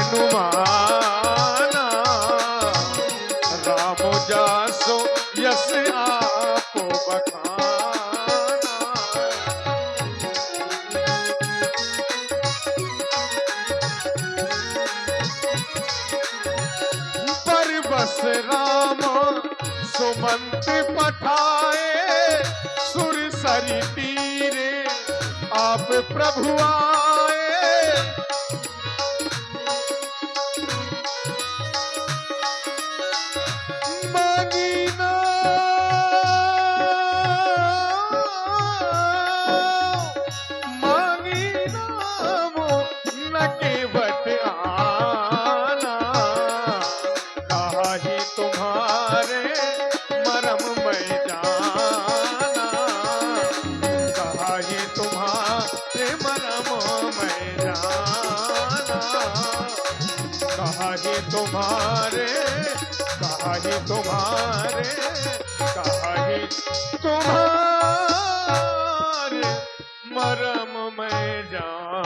हनुमाना, Ram जासो yes आपो बखाना। पर बस राम सुमंत पठाए, सुर सरी तीरे आप प्रभु आए। मांगी ना मांगी नाम न केवट आना, काहे तुम्हारे मरम मैं जाना, काहे तुम्हारे मरम मैं जाना, काहे तुम्हारे काहे तुम्हारे काहे तुम्हारे मरम मैं जान।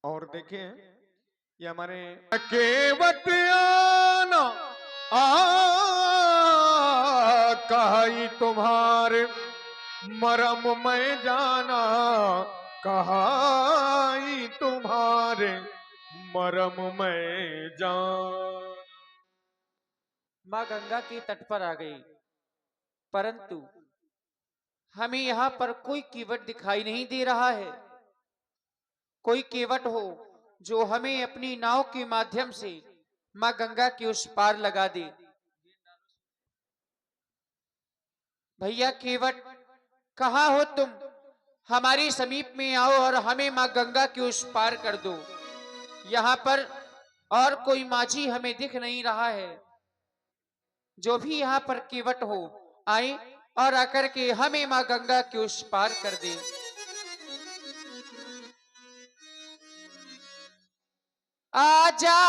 और देखें ये हमारे केवट आना कहाई तुम्हारे मरम मैं जाना, कहाई तुम्हारे मरम मैं जान। माँ गंगा के तट पर आ गई, परंतु हमें यहाँ पर कोई कीवट दिखाई नहीं दे रहा है। कोई कीवट हो जो हमें अपनी नाव के माध्यम से माँ गंगा के उस पार लगा दे। भैया कीवट कहाँ हो तुम? हमारे समीप में आओ और हमें माँ गंगा के उस पार कर दो। यहाँ पर और कोई माझी हमें दिख नहीं रहा है। जो भी यहाँ पर कीवट हो आए और आकर के हमें माँ गंगा के उस पार कर दे। आजा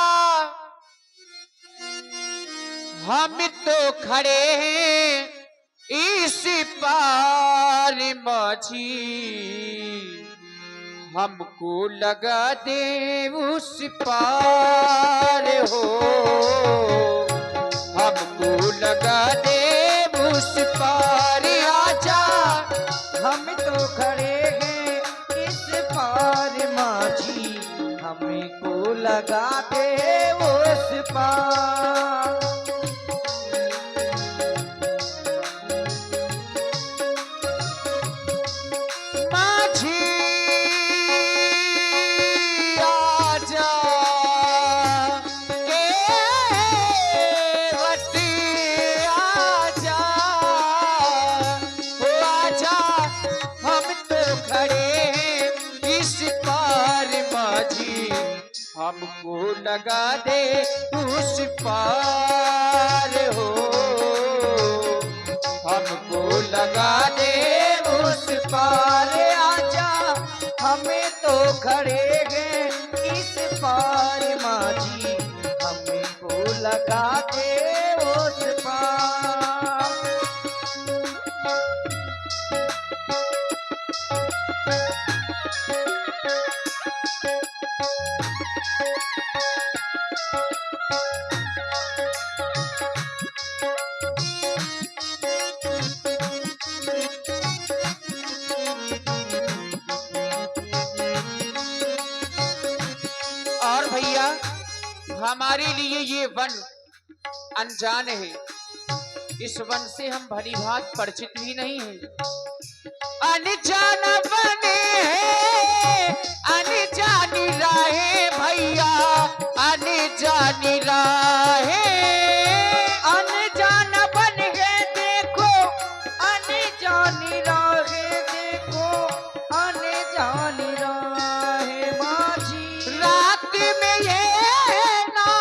हम तो खड़े हैं इस पार माझी, हमको लगा दे उस पार हो, हमको लगा दे उस पार। आजा हम तो खड़े हैं इस पार माझी, हमें को लगा दे उस पार। माझी आजा केवट आजा, ओ आजा हम तो खड़े हैं इस पार माझी, हमको लगा दे उस पार हो, हमको लगा दे उस पार। आजा हमें तो खड़े हैं इस पार माझी, हमें को लगा दे उस पार। और भैया हमारे लिए ये वन अनजान है, इस वन से हम भली भांति परिचित भी नहीं है। अनजान बने हैं अनजानी राहें भैया, अनजानी राहें, अनजान बन गए देखो अनजानी राहें, देखो अनजानी राहें माझी। रात में ये ना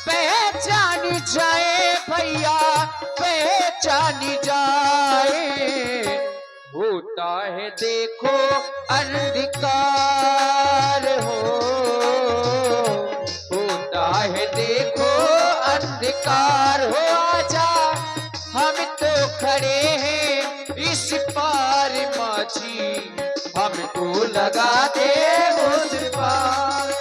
पहचान जाए भैया, पहचान जाए, होता है देखो अंधकार हो, होता है देखो अंधकार हो। आजा हम तो माझी हमको लगा दे उस पार।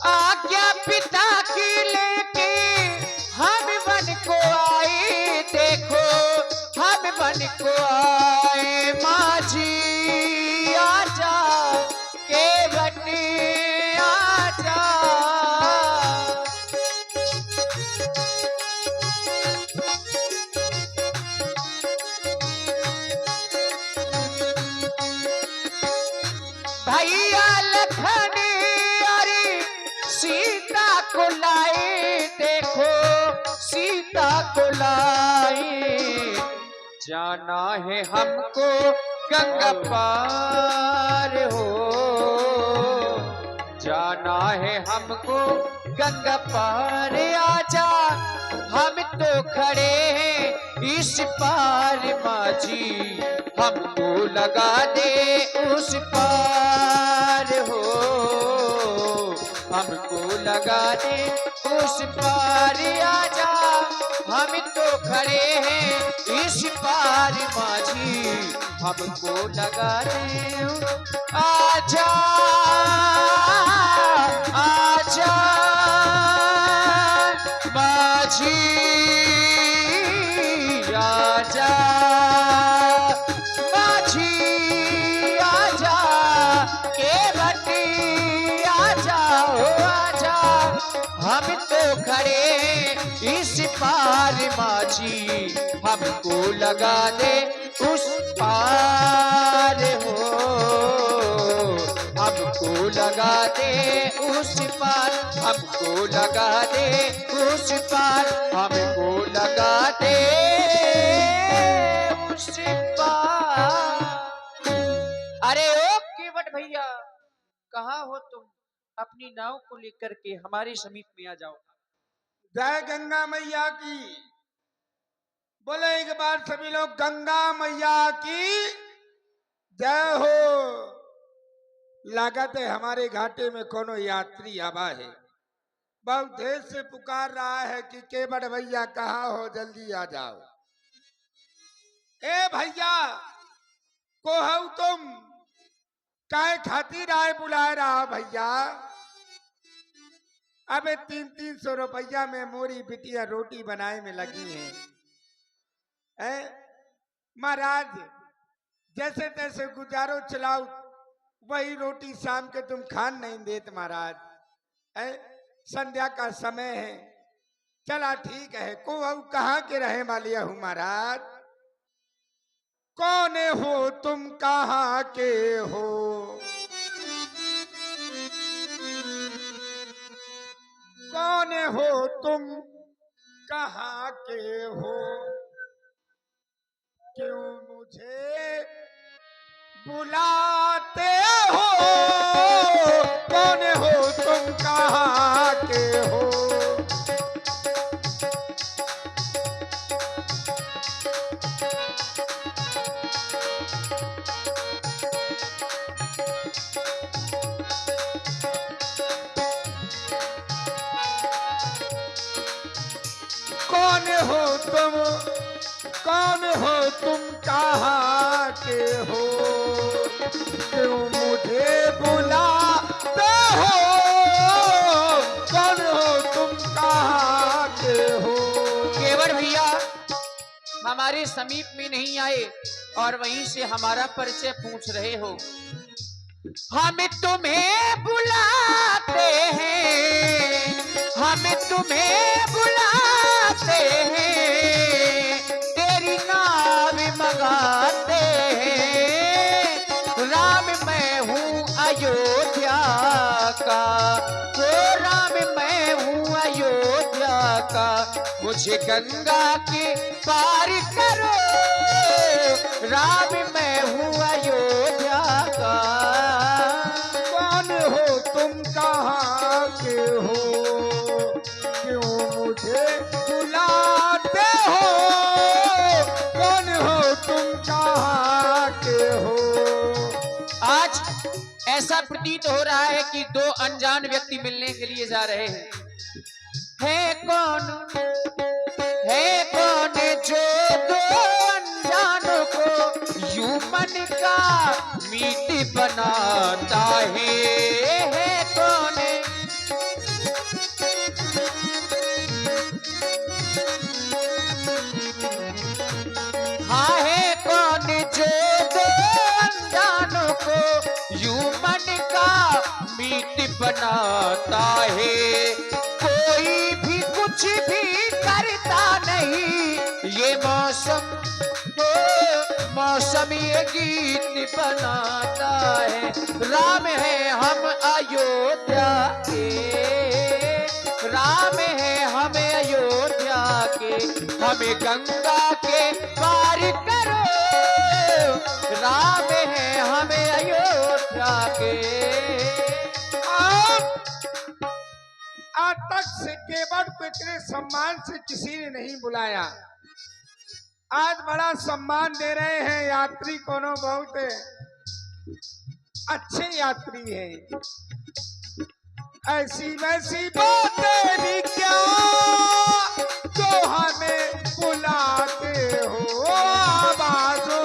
आज्ञा पिता की लेके हम बन को आए, देखो हम बन को आए माझी आजा के बने आजा। भैया लखन अरे सीता को लाए, देखो सीता को लाए। जाना है हमको गंगा पार हो, जाना है हमको गंगा पार। आजा हम तो खड़े हैं इस पार माझी हमको लगा दे उस पार हो, हमको लगा दे उस पार। आजा हम तो खड़े हैं इस पार माझी हमको लगा दे। आजा आजा माझी आजा माझी आजा के बटी आजा हो आजा। हम तो खड़े हैं इस पार माझी हमको लगा दे उस पार हो, हमको लगा दे उस पार, हमको लगा दे उस पार, हमको लगा दे उस पार। अरे ओ केवट भैया, कहाँ हो तुम? अपनी नाव को लेकर के हमारे समीप में आ जाओ। जय गंगा मैया की। बोले एक बार सभी लोग गंगा मैया की जय हो। लागत है हमारे घाटे में कोनो यात्री आवा है, बहुत देर से पुकार रहा है कि केवट भैया कहाँ हो, जल्दी आ जाओ। ए भैया को हो तुम, काय खातिर आए बुलाए रहा भैया? अबे 300 रुपया में मोरी बिटिया रोटी बनाए में लगी है। महाराज जैसे तैसे गुजारो चलाओ, वही रोटी शाम के तुम खान नहीं देते महाराज। संध्या का समय है, चला ठीक है। को कहाँ के रहे वाले हूँ महाराज? कौन हो तुम, कहाँ के हो? कौन हो तुम, कहाँ के हो? क्यों मुझे बुलाते हो? कौन हो तुम, कहाँ के हो? कौन हो तुम, कौन हो तुम, कहाँ के हो? क्यों मुझे बुलाते हो? कौन हो तुम, कहाँ के हो? केवट भैया हमारे समीप में नहीं आए और वहीं से हमारा परिचय पूछ रहे हो। हम तुम्हें बुलाते हैं, हम तुम्हें बुलाते हैं, तेरी नाम मंगाते हैं। राम मैं हूँ अयोध्या का, वो राम मैं हूँ अयोध्या का, मुझे गंगा के पार करो, राम मैं हूँ अयोध्या का। कौन हो तुम, कहाँ के हो, क्यों मुझे बुलाते हो, कौन हो तुम, कहाँ के हो। आज ऐसा प्रतीत हो रहा है कि दो अनजान व्यक्ति मिलने के लिए जा रहे हैं। है कौन जो दो अनजानों को यूं मन का मीत बनाता है। है कौन हाँ है कौन जो दो अनजानों को यूं मन का मीत बनाता है। कोई भी कुछ भी करता नहीं, ये मौसम ये गीत बनाता है। राम है हम अयोध्या के, राम है हम अयोध्या के, हमें गंगा के पार करो, राम है हमें अयोध्या के। आज तक से केवट को इतने सम्मान से किसी ने नहीं बुलाया, आज बड़ा सम्मान दे रहे हैं। यात्री कोनो बहुत अच्छे यात्री हैं। ऐसी वैसी बातें भी क्या जो हमें बुलाते हो, आवाज़ों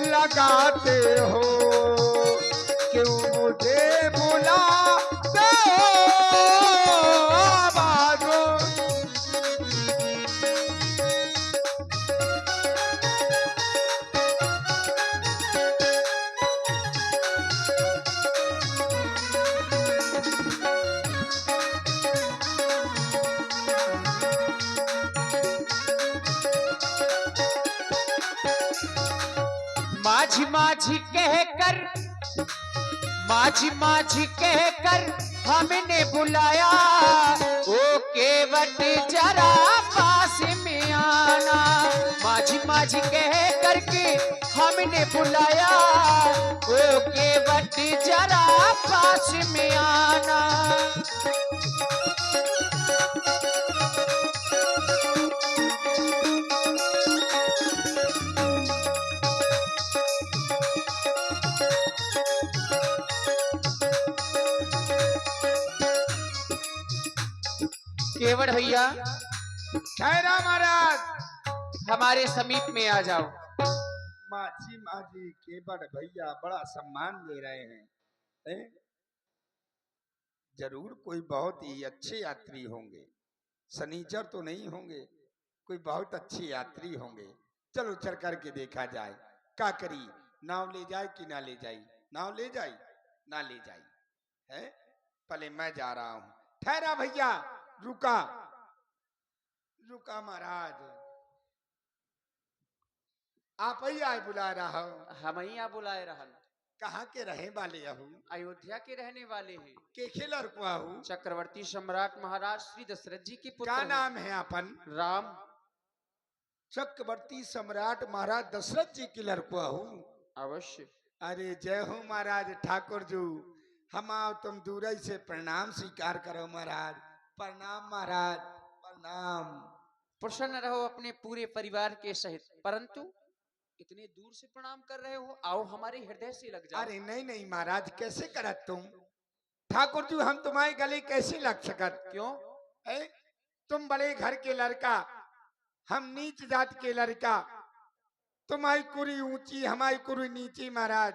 लगाते हो, क्यों मुझे बुलाते हो आवाज़ों। माझी माझी कहकर हमने बुलाया, ओ केवट जरा पास में आना। माझी माझी कह करके हमने बुलाया, ओ केवट जरा पास में आना। केवट भैया ठहरा महाराज, हमारे समीप में आ जाओ। माझी माझी केवट भैया बड़ा सम्मान दे रहे हैं। जरूर कोई बहुत ही अच्छे यात्री होंगे, सनीचर तो नहीं होंगे, कोई बहुत अच्छे यात्री होंगे। चलो चल करके देखा जाए, का करी, नाव ले जाए कि ना ले जाए, नाव ले जाए ना ले जाए, है पहले मैं जा रहा हूं। ठहरा भैया, रुका रुका महाराज, आप ही आए बुला रहा हो। हम यहाँ बुलाए रहन। कहाँ के रहे वाले आहू, अयोध्या के रहने वाले हैं। के खिलर को आहू, चक्रवर्ती सम्राट महाराज श्री दशरथ जी के पुत्र का हैं। नाम है अपन, राम। चक्रवर्ती सम्राट महाराज दशरथ जी की लड़को आहू। अवश्य। अरे जय हो महाराज ठाकुर जी, हम आओ तुम दूर से प्रणाम स्वीकार करो महाराज। प्रणाम महाराज, प्रणाम। प्रसन्न रहो अपने पूरे परिवार के सहित, परंतु इतने दूर से प्रणाम कर रहे हो, आओ हमारे हृदय से लग जाओ। अरे नहीं नहीं महाराज, कैसे करत तुम ठाकुर जी, हम तुम्हारे गले कैसे लग सकत। क्यों? तुम बड़े घर के लड़का, हम नीच जात के लड़का, तुम्हारी कुरी ऊंची हमारी कुरी नीची महाराज,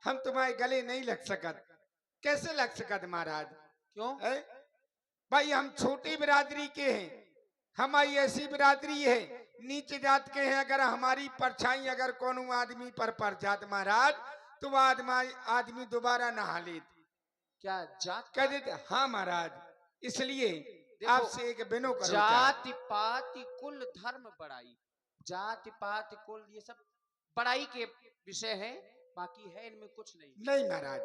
हम तुम्हारे गले नहीं लग सकत। कैसे लग सकत महाराज? क्यों? भाई हम छोटी बिरादरी के हैं, हमारी ऐसी बिरादरी है नीचे जात के हैं। अगर हमारी परछाई अगर कोनो आदमी पर पड़ जात महाराज, तो वह आदमी दोबारा नहा लेत। क्या जात कह देते? हाँ महाराज, इसलिए आपसे एक बिनो करो। जाति पाति कुल धर्म बड़ाई, जाति पाति कुल ये सब बड़ाई के विषय है, बाकी है इनमें कुछ नहीं। नहीं महाराज,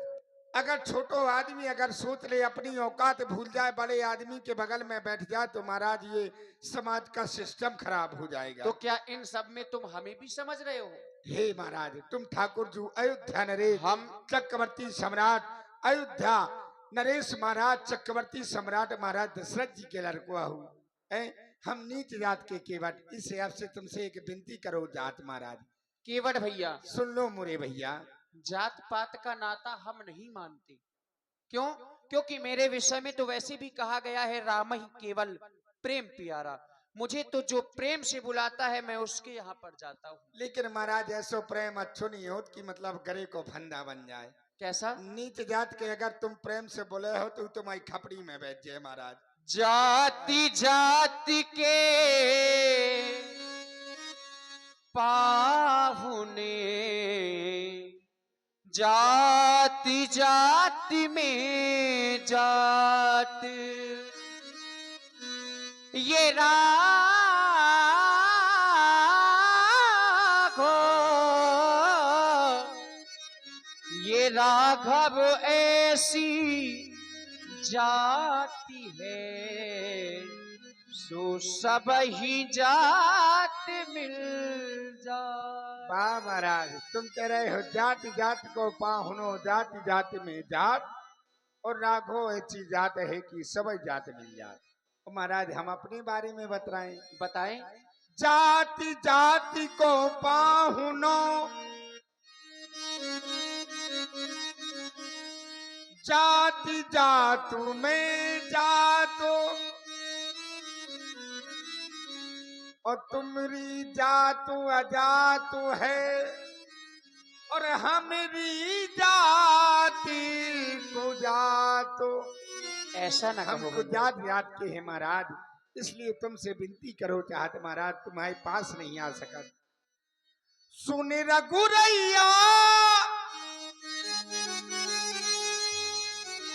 अगर छोटो आदमी अगर सोच ले अपनी औकात भूल जाए, बड़े आदमी के बगल में बैठ जाए, तो महाराज ये समाज का सिस्टम खराब हो जाएगा। तो क्या इन सब में तुम हमें भी समझ रहे हो? हे महाराज, तुम ठाकुर जी अयोध्या नरेश हम चक्रवर्ती सम्राट अयोध्या नरेश महाराज चक्रवर्ती सम्राट महाराज दशरथ जी के लड़का हूँ। हम नीच जात के केवट, इस हिसाब से तुमसे एक विनती करो जात महाराज। केवट भैया, सुन लो मोरे भैया, जात पात का नाता हम नहीं मानते। क्यों? क्योंकि मेरे विषय में तो वैसे भी कहा गया है, राम ही केवल प्रेम प्यारा। मुझे तो जो प्रेम से बुलाता है मैं उसके यहाँ पर जाता हूँ। लेकिन महाराज ऐसो प्रेम अच्छो नहीं हो कि मतलब गरे को फंदा बन जाए। कैसा? नीच जात के अगर तुम प्रेम से बोले हो तो तुम्हारी खपड़ी में बैठ जाए महाराज। जाति जाति के पाहुने, जाति जाति में जात, ये राघव ऐसी जाति है, सो सब ही जात मिल जाए। वाह महाराज, तुम कह रहे हो जाति जाति को पाहुनो, जाति जाति में जात, और राघो ऐसी जात है कि सब जात मिल जात। तो महाराज हम अपने बारे में बताएं। बताएं। जाति जाति को पाहुनो, जाति जातु में जातो, और तुमरी जातु अजातु है, और हमारी जाति को जातो। ऐसा ना कहो हमको जात जात के हैं महाराज, इसलिए तुमसे विनती करो चाहत महाराज, तुम्हारे पास नहीं आ सका। सुन रघुरैया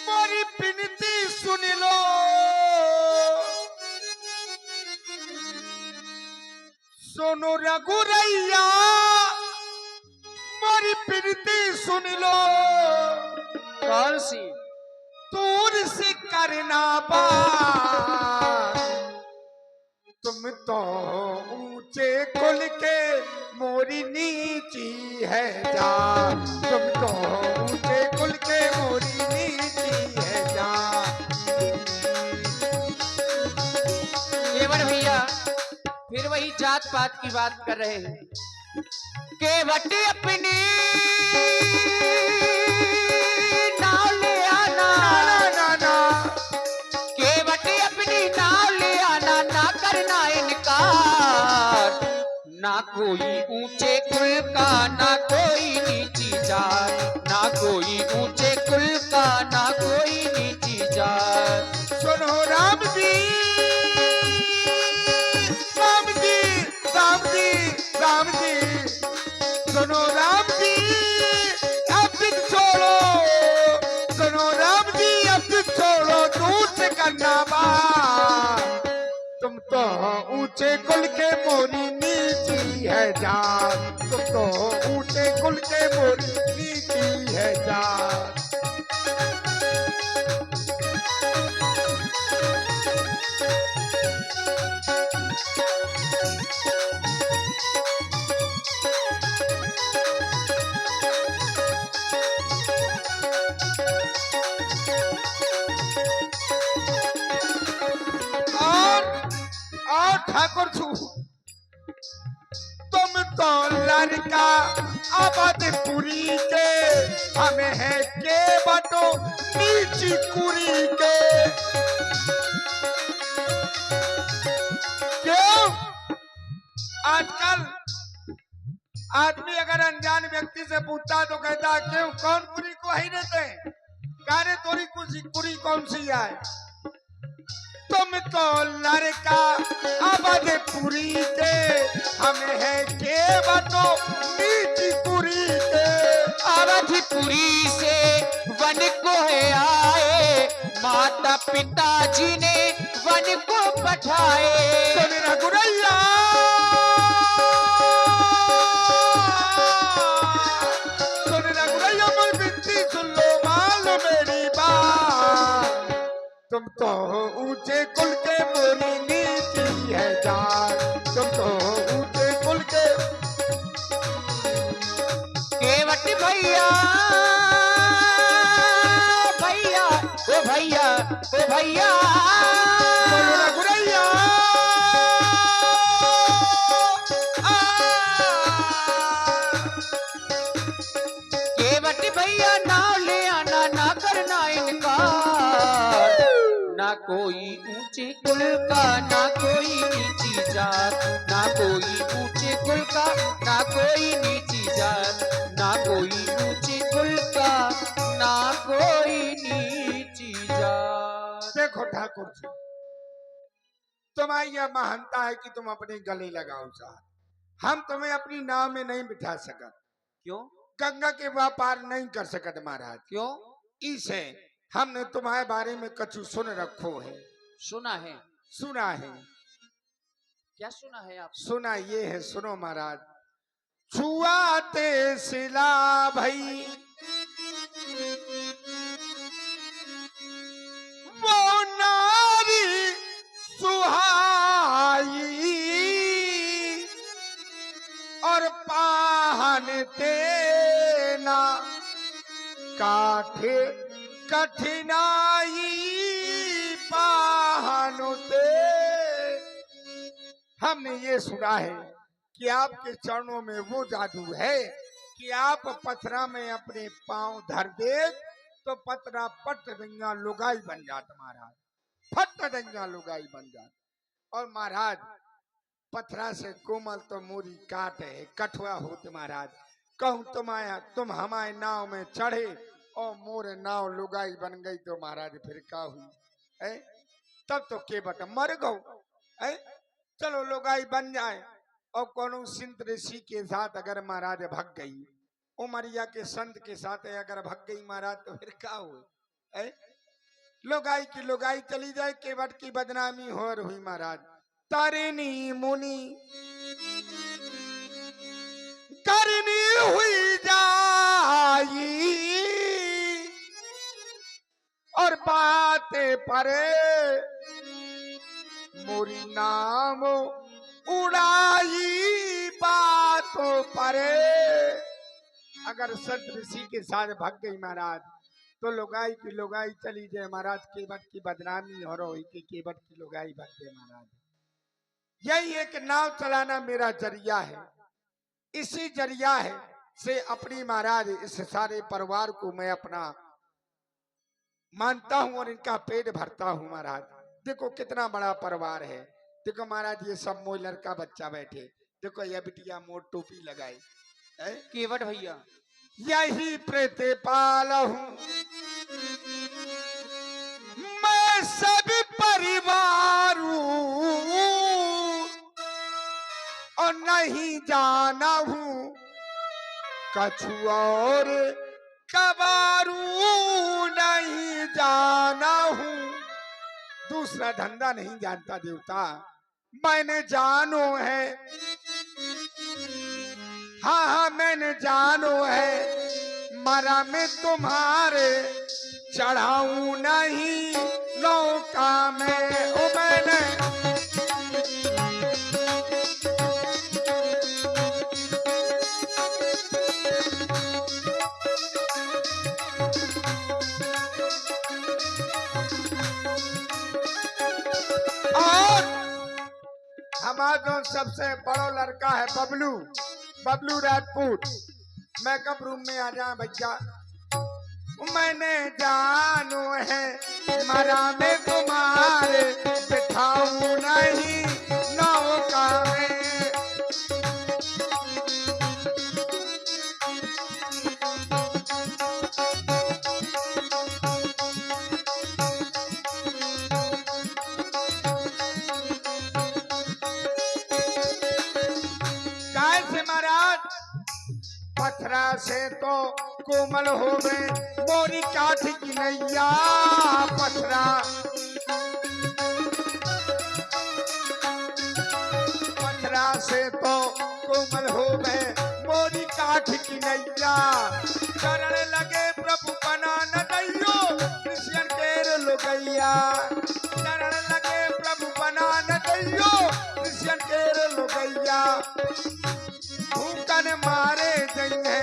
मोरी विनती सुन लो, सुनो रघुरैया मोरी विनती सुन लो। कौन सी? दूर से करना बात, तुम तो ऊंचे कुल के मोरी नीची है जात, तुम तो ऊंचे कुल के मोरी नीची है जात। केवट भैया फिर वही जात पात की बात कर रहे हैं। केवट अपनी नाव ले आना, केवट अपनी नाव ले आना, ना करना इनकार, ना कोई ऊंचे कुल का ना कोई नीची जात, ना कोई ऊंचे कुल का ना कोई नीची जात। सुनो राम जी राम जी राम जी राम जी, सुनो राम जी अब छोड़ो, सुनो राम जी अब छोड़ो, दूर से करना बात, तुम तो ऊंचे कुल के मोरी नीची है जात, तुम तो ऊंचे कुल के मोरी नीची है जात। और ठाकुर छू, तुम तो लड़का अवधपुरी के, हमें है के बटो नीची कुरी के। क्यों? आजकल आदमी अगर अनजान व्यक्ति से पूछता तो कहता क्यों कौन कुरी को ही देते, कारे तोरी कुरी कौन सी है? तुम तो लड़का अवधपुरी के, हमें है के बतो नीची कुरी के। अवधपुरी से वन को है आए, माता पिताजी ने वन को पठाए। सुन रघुरैया मोर विनती सुन लो, मालूम तुम तो ऊंचे कुल के मोरी नीची है जात, तुम तो ऊंचे कुल के। केवट भैया भैया ओ भैया ओ भैया बोलो ना गुरैया। केवट भैया नाव ले आना ना करना इनकार, ना कोई ऊंचे कुल का ना कोई नीची जात, ना कोई ऊंचे कुल का ना कोई नीची जात, ना कोई ऊंचे कुल का ना कोई नीची जात। देखो ठाकुर जी, तुम्हारी यह महानता है कि तुम अपने गले लगाओ साहब। हम तुम्हें अपनी नाव में नहीं बिठा सकत, क्यों गंगा के व्यापार नहीं कर सकत महाराज। क्यों? इसे हमने तुम्हारे बारे में कछु सुन रखो है। सुना है? सुना है। क्या सुना है आप? सुना ये है, सुनो महाराज। छुआते सिला भई वो नारी सुहाई, और पाहन तेना काठे कठिनाई पाहनुते। हमने ये सुना है कि आपके चरणों में वो जादू है कि आप पथरा में अपने पांव धर दे तो पतरा पट दंगा लुगाई बन जात महाराज, फट दंगा लुगाई बन जात। और महाराज पथरा से कोमल तो मोरी काट है, कठुआ होते महाराज। कहूँ तुम हमारे नाव में चढ़े और मोरे नाव लुगाई बन गई तो महाराज फिर क्या हुई? तब तो केवट मर गो। चलो लुगाई बन जाए और कोनो संत ऋषि के साथ अगर महाराज भग गई, उमरिया के संत के साथ अगर भग गई महाराज तो फिर क्या हुई? लुगाई की लुगाई चली जाए, केवट की बदनामी हो हुई महाराज। तारिणी मुनि करनी हुई जाई और बातें परे मोरी नाम उड़ाई बातों परे। अगर संत ऋषि के साथ भाग गई महाराज तो लुगाई की लुगाई चली जाए महाराज, केवट की बदनामी हो रही कि केवट की लुगाई भाग गए महाराज। यही एक नाव चलाना मेरा जरिया है, इसी जरिया है से अपनी महाराज इस सारे परिवार को मैं अपना मानता हूं और इनका पेट भरता हूं महाराज। देखो कितना बड़ा परिवार है। देखो महाराज ये सब मोर लड़का बच्चा बैठे, देखो ये बिटिया मोर टोपी लगाई। केवट भैया यही प्रतिपाल हूं मैं सभी परिवार और नहीं जाना हूं कछु और कबारू, नहीं जाना हूं दूसरा धंधा नहीं जानता देवता। मैंने जानो है, हाँ हाँ मैंने जानो है, मरा में तुम्हारे चढ़ाऊं नहीं नौका में। ओ मैंने और हमारा जो सबसे बड़ा लड़का है बबलू, बबलू राजपूत, मेकअप रूम में आ जा भैया। मैंने जानो है मरा में तुम्हारे बिठाऊं नहीं नौका में। कैसे महाराज पथरा से तो कोमल हो गए मोरी काठ की नैया। पथरा पथरा से तो कोमल हो गए मोरी काठ की नैया। चरण लगे प्रभु बना न दैयो कृष्ण केर लुगैया चरण लगे प्रभु बना न दैयो कृष्ण के लुगैया भूकन मारे जई है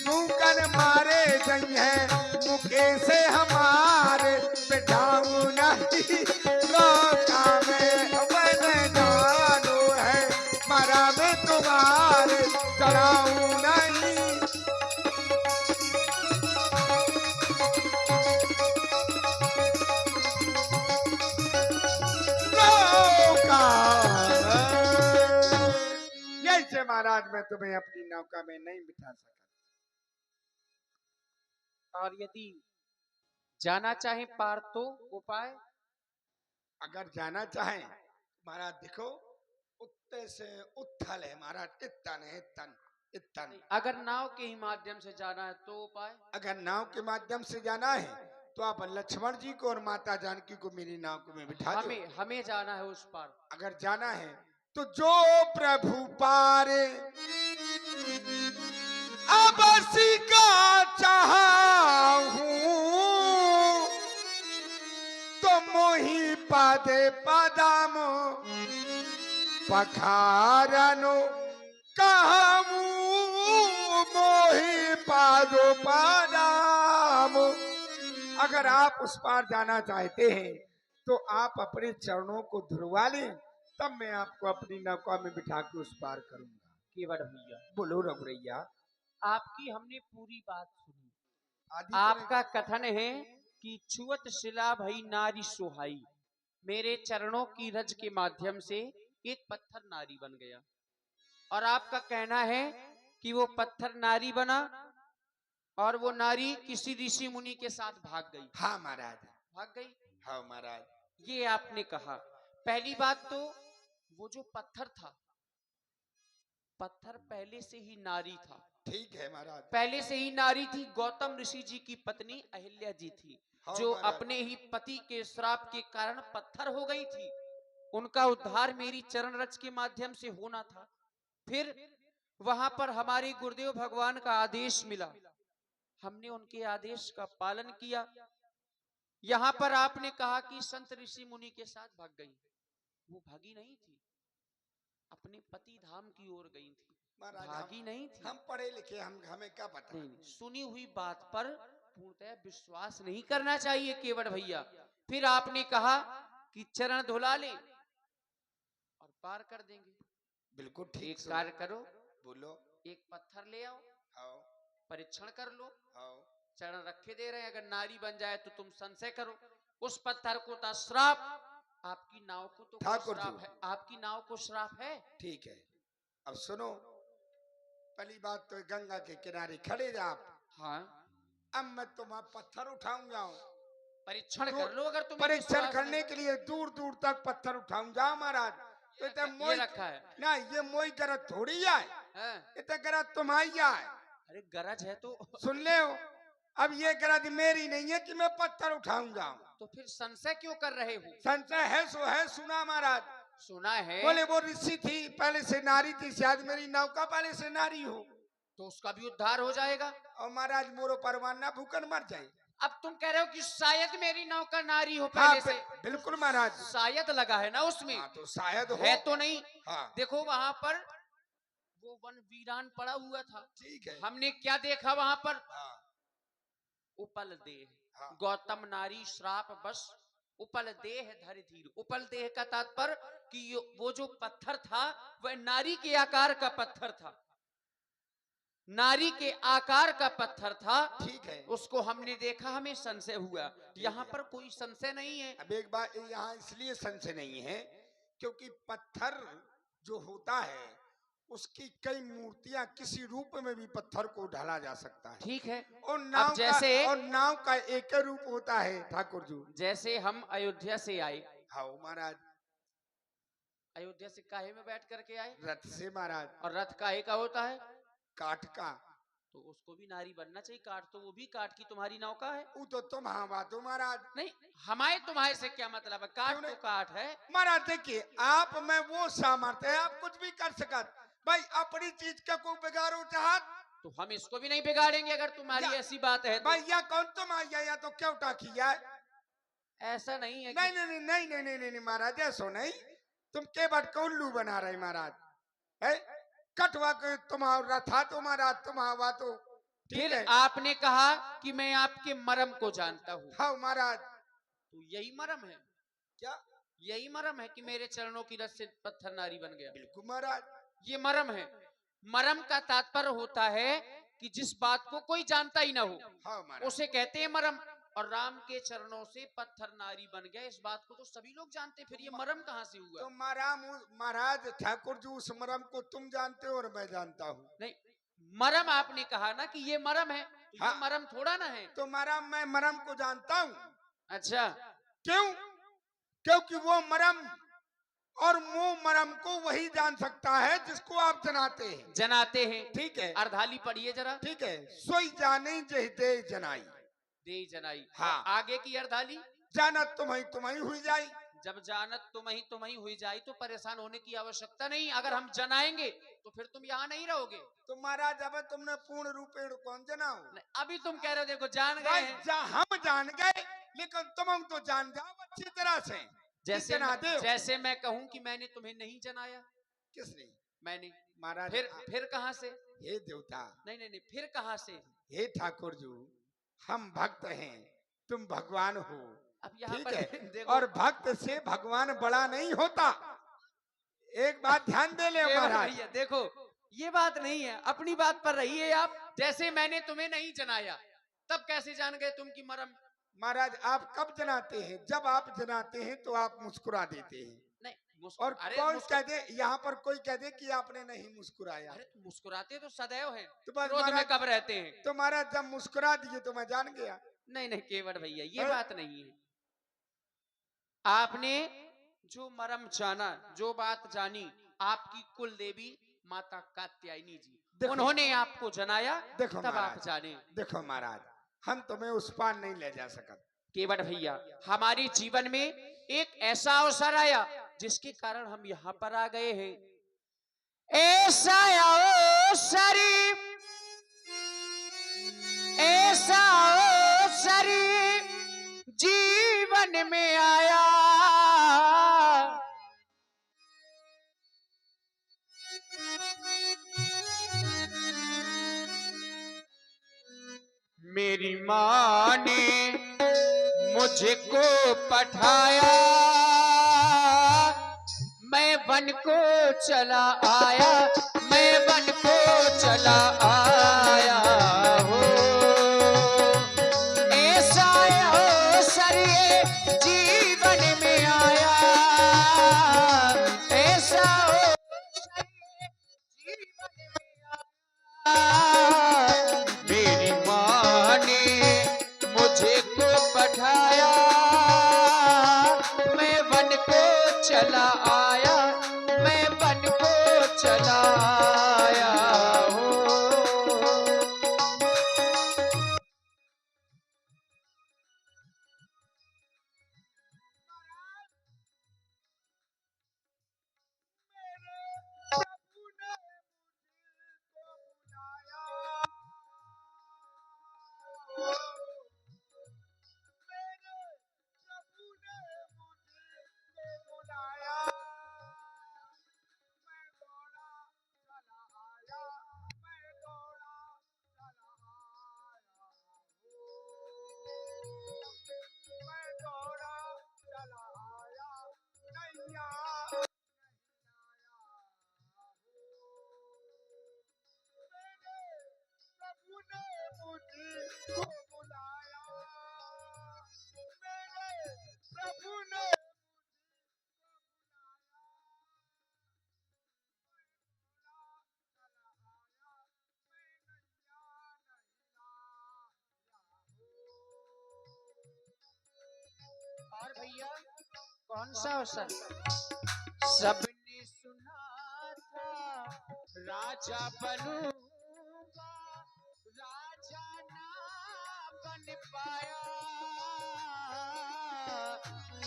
भूकन मारे जई है मुखे से हमारे बिठाऊ नहीं लोका में बन जानो है मरा में तुम्हारे चढ़ाऊ नहीं यही से महाराज मैं तुम्हें अपनी नौका में नहीं बिठा सका। और यदि जाना चाहे पार तो उपाय? अगर जाना चाहे महाराज देखो उत्ते से उथल है महाराज इतन है इतन इतन। अगर नाव के ही माध्यम से जाना है तो उपाय? अगर नाव के माध्यम से जाना है तो आप लक्ष्मण जी को और माता जानकी को मेरी नाव में बिठा दो। हमें जाना है उस पार। अगर जाना है तो जो प्रभु पारे अब का चाहूं तो मोही पादे पदाम पखारनो कहूं मोही पादो पदाम। अगर आप उस पार जाना चाहते हैं तो आप अपने चरणों को धुलवा लें तब मैं आपको अपनी नौका में बिठा के उस पार करूंगा। केवट भैया बोलो रघुरैया। आपकी हमने पूरी बात सुनी। आदि आपका कथन है कि छुअत शिला भई नारी सुहाई, मेरे चरणों की रज के माध्यम से एक पत्थर नारी बन गया। और आपका कहना है कि वो पत्थर नारी बना और वो नारी किसी ऋषि मुनि के साथ भाग गई। हाँ महाराज भाग गई। हाँ महाराज ये आपने कहा। पहली बात तो वो जो पत्थर था, पत्थर पहले से ही नारी था। ठीक है महाराज पहले से ही नारी थी। गौतम ऋषि जी की पत्नी अहिल्या जी थी हाँ जो महाराज। अपने ही पति के श्राप के कारण पत्थर हो गई थी। उनका उद्धार मेरी चरण रज के माध्यम से होना था। फिर वहां पर हमारे गुरुदेव भगवान का आदेश मिला, हमने उनके आदेश का पालन किया। यहाँ पर आपने कहा कि संत ऋषि मुनि के साथ भाग गई। वो भागी नहीं थी, अपने पति धाम की ओर गई थी, महाराज भागी नहीं थी। हम पढ़े लिखे हमें क्या पता। नहीं, सुनी हुई बात पर पूर्णतः विश्वास नहीं करना चाहिए केवट भैया। फिर आपने कहा कि चरण धुला ले और पार कर देंगे। बिल्कुल ठीक। एक कार्य करो, बोलो। एक पत्थर ले आओ, आओ परीक्षण कर लो। आओ। चरण रखे दे रहे हैं, अगर नारी बन जाए तो तुम संशय करो। उस पत्थर को था श्राप, आपकी नाव को तो ठाकुर श्राप जी। है, आपकी नाव को श्राप है। ठीक है अब सुनो, पहली बात तो गंगा के किनारे खड़े जा आप। हाँ, अब मैं तुम्हारा पत्थर उठाऊंगा। परीक्षण कर लो। अगर तुम्हें परीक्षण विश्वास करने नहीं- के लिए दूर दूर तक पत्थर उठाऊंगा महाराज। तो ये रखा है ना, ये मोई गरज थोड़ी है, हाँ? ये गरज तुम्हारी है। अरे गरज है तो सुन ले हो, अब ये गरज मेरी नहीं है कि मैं पत्थर उठाऊंगा। तो फिर संशय क्यों कर रहे हो? संशय है सो है, सुना महाराज। सुना है। बोले वो ऋषि थी, पहले से नारी थी, शायद मेरी नौका पहले से नारी हो तो उसका भी उद्धार हो जाएगा। और महाराज मोरो परवाना भूखन मर जाए। अब तुम कह रहे हो कि शायद मेरी नौका नारी हो हाँ पहले से। बिल्कुल महाराज। शायद लगा है ना उसमें। हाँ तो शायद हो। है तो नहीं। हाँ देखो वहां पर वो वन वीरान पड़ा हुआ था। ठीक है। हमने क्या देखा वहां पर? हाँ उपल देह, हाँ। गौतम नारी श्राप बस उपल देह धर धीर। उपल देह का तात्पर्य कि वो जो पत्थर था वह नारी के आकार का पत्थर था, नारी के आकार का पत्थर था। ठीक है। उसको हमने देखा, हमें संशय हुआ। यहाँ पर कोई संशय नहीं है। अब एक बात यहाँ इसलिए संशय नहीं है क्योंकि पत्थर जो होता है उसकी कई मूर्तियां, किसी रूप में भी पत्थर को ढाला जा सकता है। ठीक है। और नाव अब जैसे और नाव का एक ही रूप होता है ठाकुर जी। जैसे हम अयोध्या से आए, हाँ महाराज। अयोध्या से काहे में बैठ करके आए? रथ से महाराज। और रथ काहे का होता है? काठ का। तो उसको भी नारी बनना चाहिए। काठ तो वो भी काठ की तुम्हारी नौका है। वो तो तुम हाँ बात हो महाराज। नहीं, हमारे तुम्हारे से क्या मतलब है? काठ तो काठ है महाराज। देखिए आप में वो सामर्थ्य है, आप कुछ भी कर सकते भाई। अपनी चीज का कोई बिगाड़ो चाहत तो हम इसको भी नहीं बिगाड़ेंगे अगर तुम्हारी ऐसी बात है तो। भाई या कौन तुम आइया या तो क्यों टाकी है ऐसा नहीं है नहीं नहीं नहीं नहीं नहीं नहीं नहीं महाराज, ऐसो नहीं। तुम के बट को उल्लू बना रहे महाराज है। कटवा के तुम्हारा था तो महाराज, तुम्हारा तो ठीक फिर है। आपने कहा कि मैं आपके मरम को जानता हूँ, हाँ महाराज। तो यही मरम है, क्या? यही मरम है कि मेरे चरणों की रस से पत्थर नारी बन गया। बिल्कुल महाराज। ये मरम है। मरम का तात्पर्य होता है कि जिस बात को कोई जानता ही ना हो, हाँ महाराज। उसे कहते हैं मरम। और राम के चरणों से पत्थर नारी बन गया, इस बात को तो सभी लोग जानते हैं, फिर ये मरम कहाँ से हुआ? तो महाराज ठाकुर जी उस मरम को तुम जानते हो और मैं जानता हूँ। नहीं, मरम आपने कहा ना कि ये मरम है, तो हाँ। ये मरम थोड़ा ना है। तो मरम, मैं मरम को जानता हूँ। अच्छा, क्यों? क्योंकि वो मरम और मुंह मरम को वही जान सकता है जिसको आप जनाते हैं। जनाते हैं। ठीक है। अर्धाली पढ़िए जरा। ठीक है। सोई जाने जह दे जनाई। दे जनाई। हाँ। आगे की अर्धाली। जानत तुम्हें हुई जाई। जब जानत तुम ही हुई जाए तो परेशान होने की आवश्यकता नहीं। अगर हम जनाएंगे तो फिर तुम यहाँ नहीं रहोगे। तो महाराज अब तुमने पूर्ण रूपेण कौन जनाओ? नहीं, अभी तुम कह रहे हो देखो जान गए भाई हैं। हम जान गए, लेकिन तुम तो जान जाओ अच्छी तरह से। जैसे मैं कहूं कि मैंने तुम्हें नहीं जनाया। किसने? मैंने। महाराज। फिर कहां से? हे देवता। नहीं नहीं नहीं, फिर कहां से? हे ठाकुर जी, हम भक्त हैं, तुम भगवान हो। अब यहाँ ठीक पर है। देखो, और भक्त से भगवान बड़ा नहीं होता। एक बात ध्यान दे ले महाराज। भैया देखो, ये बात नहीं है, अपनी बात पर रहिए आप। जैसे मैंने तुम्हें नहीं जनाया, तब कैसे जान गए तुम की मरम? महाराज आप कब जनाते हैं? जब आप जनाते हैं तो आप मुस्कुरा देते हैं। नहीं, और कौन कह दे, यहाँ पर कोई कह दे कि आपने नहीं मुस्कुराया। अरे तो मुस्कुराते तो सदैव हैं, तो बस क्रोध में महाराज, कब रहते हैं? तो महाराज जब मुस्कुरा दिए तो मैं जान गया। नहीं नहीं केवट भैया, ये हैं? बात नहीं है। आपने जो मरम जाना, जो बात जानी, आपकी कुल देवी माता कात्यायनी जी, देखो। उन्होंने आपको जनाया, देखो तब आप महाराज। जाने। देखो महाराज, हम तुम्हें उस पार नहीं ले जा सकते। केवट भैया, हमारे जीवन में एक ऐसा अवसर आया जिसके कारण हम यहाँ पर आ गए हैं। ऐसा अवसर, ऐसा अवसर जीवन में आया, मेरी माँ ने मुझको पठाया, मैं वन को चला आया, मैं वन को चला आया हो। ऐसा अवसर जीवन में आया, ऐसा अवसर जीवन में आया, मेरी माँ ने मुझे को पठाया, मैं वन को चला आया, मैं वन को चला आया हो। और भैया कौन सा अवसर? सबने सुना था राजा बनूंगा, राजा ना बन पाया।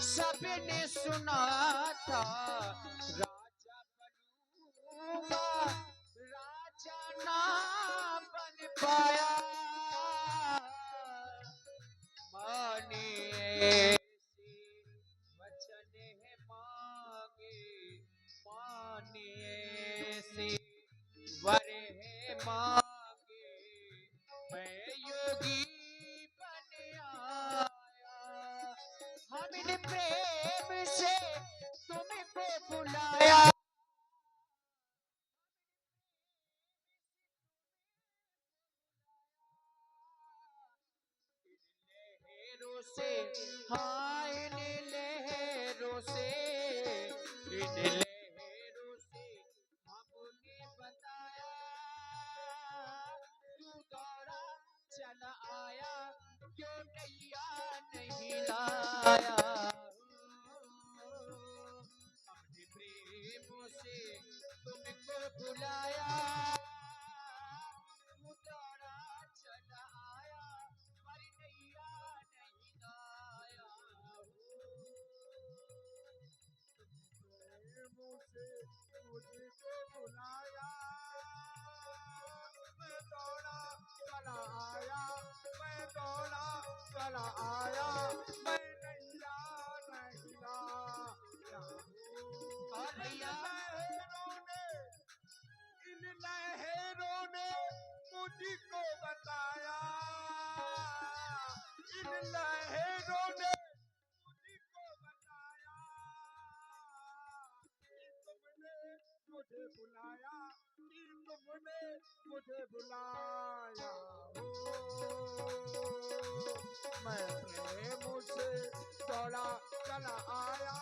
सबने सुना था राजा बनूंगा, राजा ना बन पाया। मानिए मानिए से वर है मांगे, मैं योगी बन आया। हमने प्रेम से तुमको बुलाया, लहरों से, हाँ इन लहरों से, इन लहरों से हमने बताया, तू दौड़ा चला आया, क्यों नैया नहीं लाया। हमने प्रेमों से तुमको बुलाया, तू दौड़ा चला आया, हमारी नैया नहीं लाया। प्रेमों से मुझको बुलाया, मैं दौड़ा चला आया, मैं दौड़ा चला आया, मैं नैया नहीं लाया। और भैया इन लहरों ने मुझको बताया, इन लहरों ने मुझको बताया, कि तुमने मुझे बुलाया, कि तुमने मुझे बुलाया हो। मैं प्रेम से दौड़ा चला आया,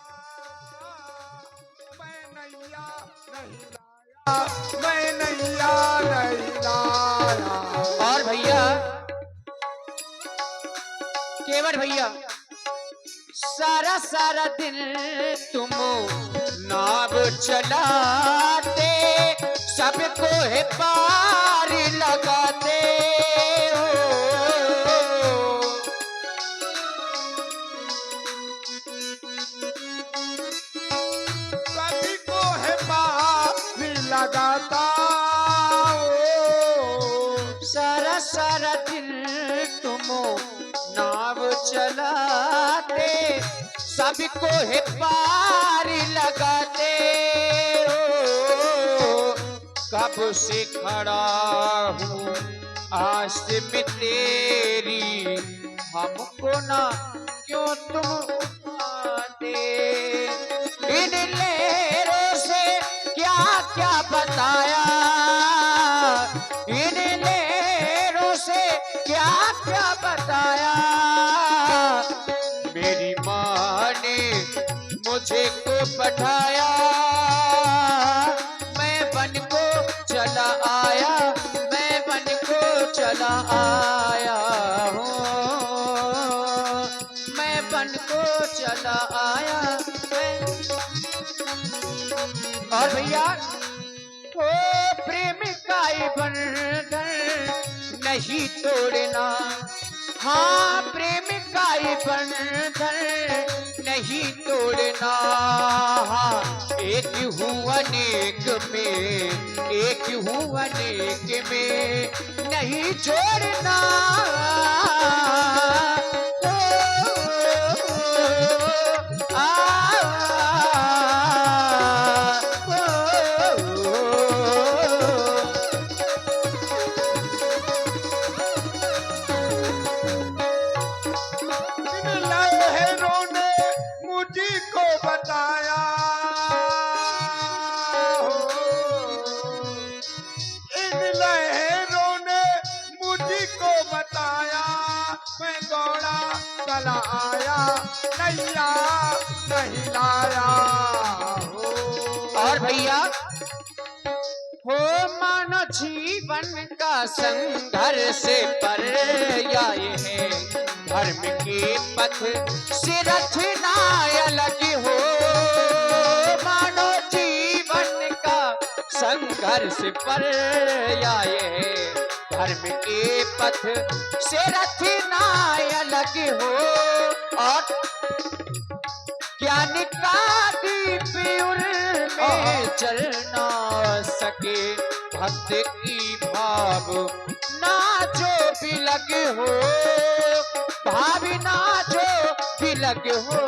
मैं नैया नहीं लाया, मैं नैया नहीं लाया। और भैया केवट भैया, सारा सारा दिन तुम नाव चलाते, सबको है पार लगाते हो। सभी को है पार लगाता हो। सारा सारा दिन तुम नाव चलाते, सबको है पार लगाते हो। कब से खड़ा हूँ आस में तेरी, हमको ना क्यों तुम आते। इन लहरों से क्या क्या बताया, इन लहरों से क्या क्या बताया। मेरी माँ ने मुझे को पठाया, मैं बन को चला आया, मैं बन को चला आया हूँ, मैं बन को चला आया। और भैया ओ प्रेम का ये बंधन नहीं तोड़ना, हाँ प्रेम का ये बंधन नहीं तोड़ना। हाँ एक हूँ अनेक में, एक हूँ अनेक में नहीं छोड़ना। बताया हो, इन लहरों ने मुझको बताया, मैं दौड़ा चला आया, नैया नहीं लाया हो। और भैया हो मानो जीवन का संघर्ष पर्याय है, धर्म के पथ से रचना अलग हो। मानो जीवन का संघर्ष पर्याय है, धर्म के पथ से रचना अलग हो। और ज्ञान का दीप में जल ना सके, भक्त की भाव ना जो बिलग हो, भाव ना जो बिलग हो।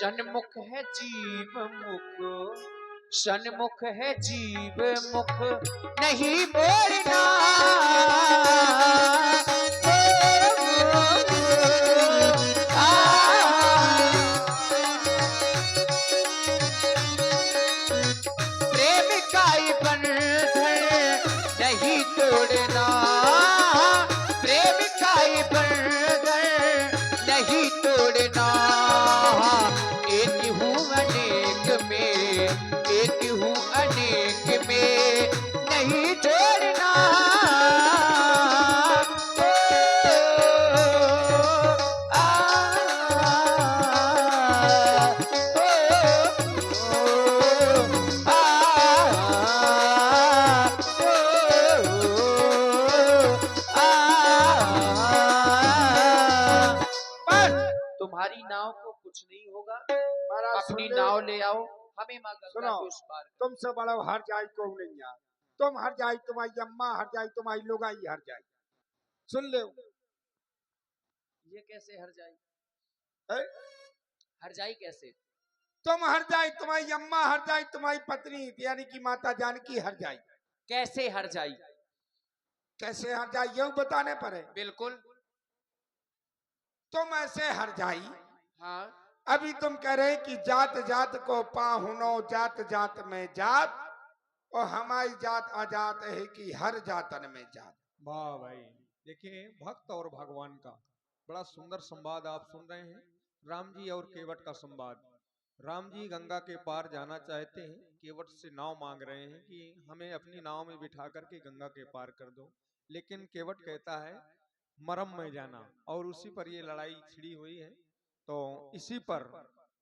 सन्मुख है जीव मुख, सन्मुख है जीव मुख नहीं मोड़ना। प्रेम का ही बंधन नहीं तोड़ना, प्रेम का ही बंधन नहीं तोड़ना। एक हूँ अनेक में, एक हूँ अनेक में नहीं जोड़ना। तुम्हारी नाव को कुछ नहीं होगा, महाराज अपनी सुन ले। नाव ले आओ, हमें माँ गंगा सुनो, के उस पार। तुमसे बड़ा हर जाई को नहीं आ। तुम हर जाई, तुम्हारी अम्मा हर जाई, तुम्हारी लोगाई हर जाई। सुन ले। ये कैसे हर जाई? ए? हर जाई कैसे? तुम हर जाई, तुम्हारी अम्मा हर जाई, तुम्हारी पत्नी यानी कि माता जानकी हर जाई। कैसे हर जाई? कैसे हर जाई यूं बताने पर है। बिल्कुल। तुम ऐसे हर जाई। हाँ, अभी तुम कह रहे कि जात जात को पाहुनो, जात जात में जात, और हमारी जात आजात है कि हर जातन में जात। वाह भाई, देखिए भक्त और भगवान का बड़ा सुंदर संवाद आप सुन रहे हैं। राम जी और केवट का संवाद। राम जी गंगा के पार जाना चाहते हैं, केवट से नाव मांग रहे हैं कि हमें अपनी नाव में बिठा करके गंगा के पार कर दो। लेकिन केवट कहता है मरम में जाना, और उसी पर ये लड़ाई छिड़ी हुई है। तो इसी पर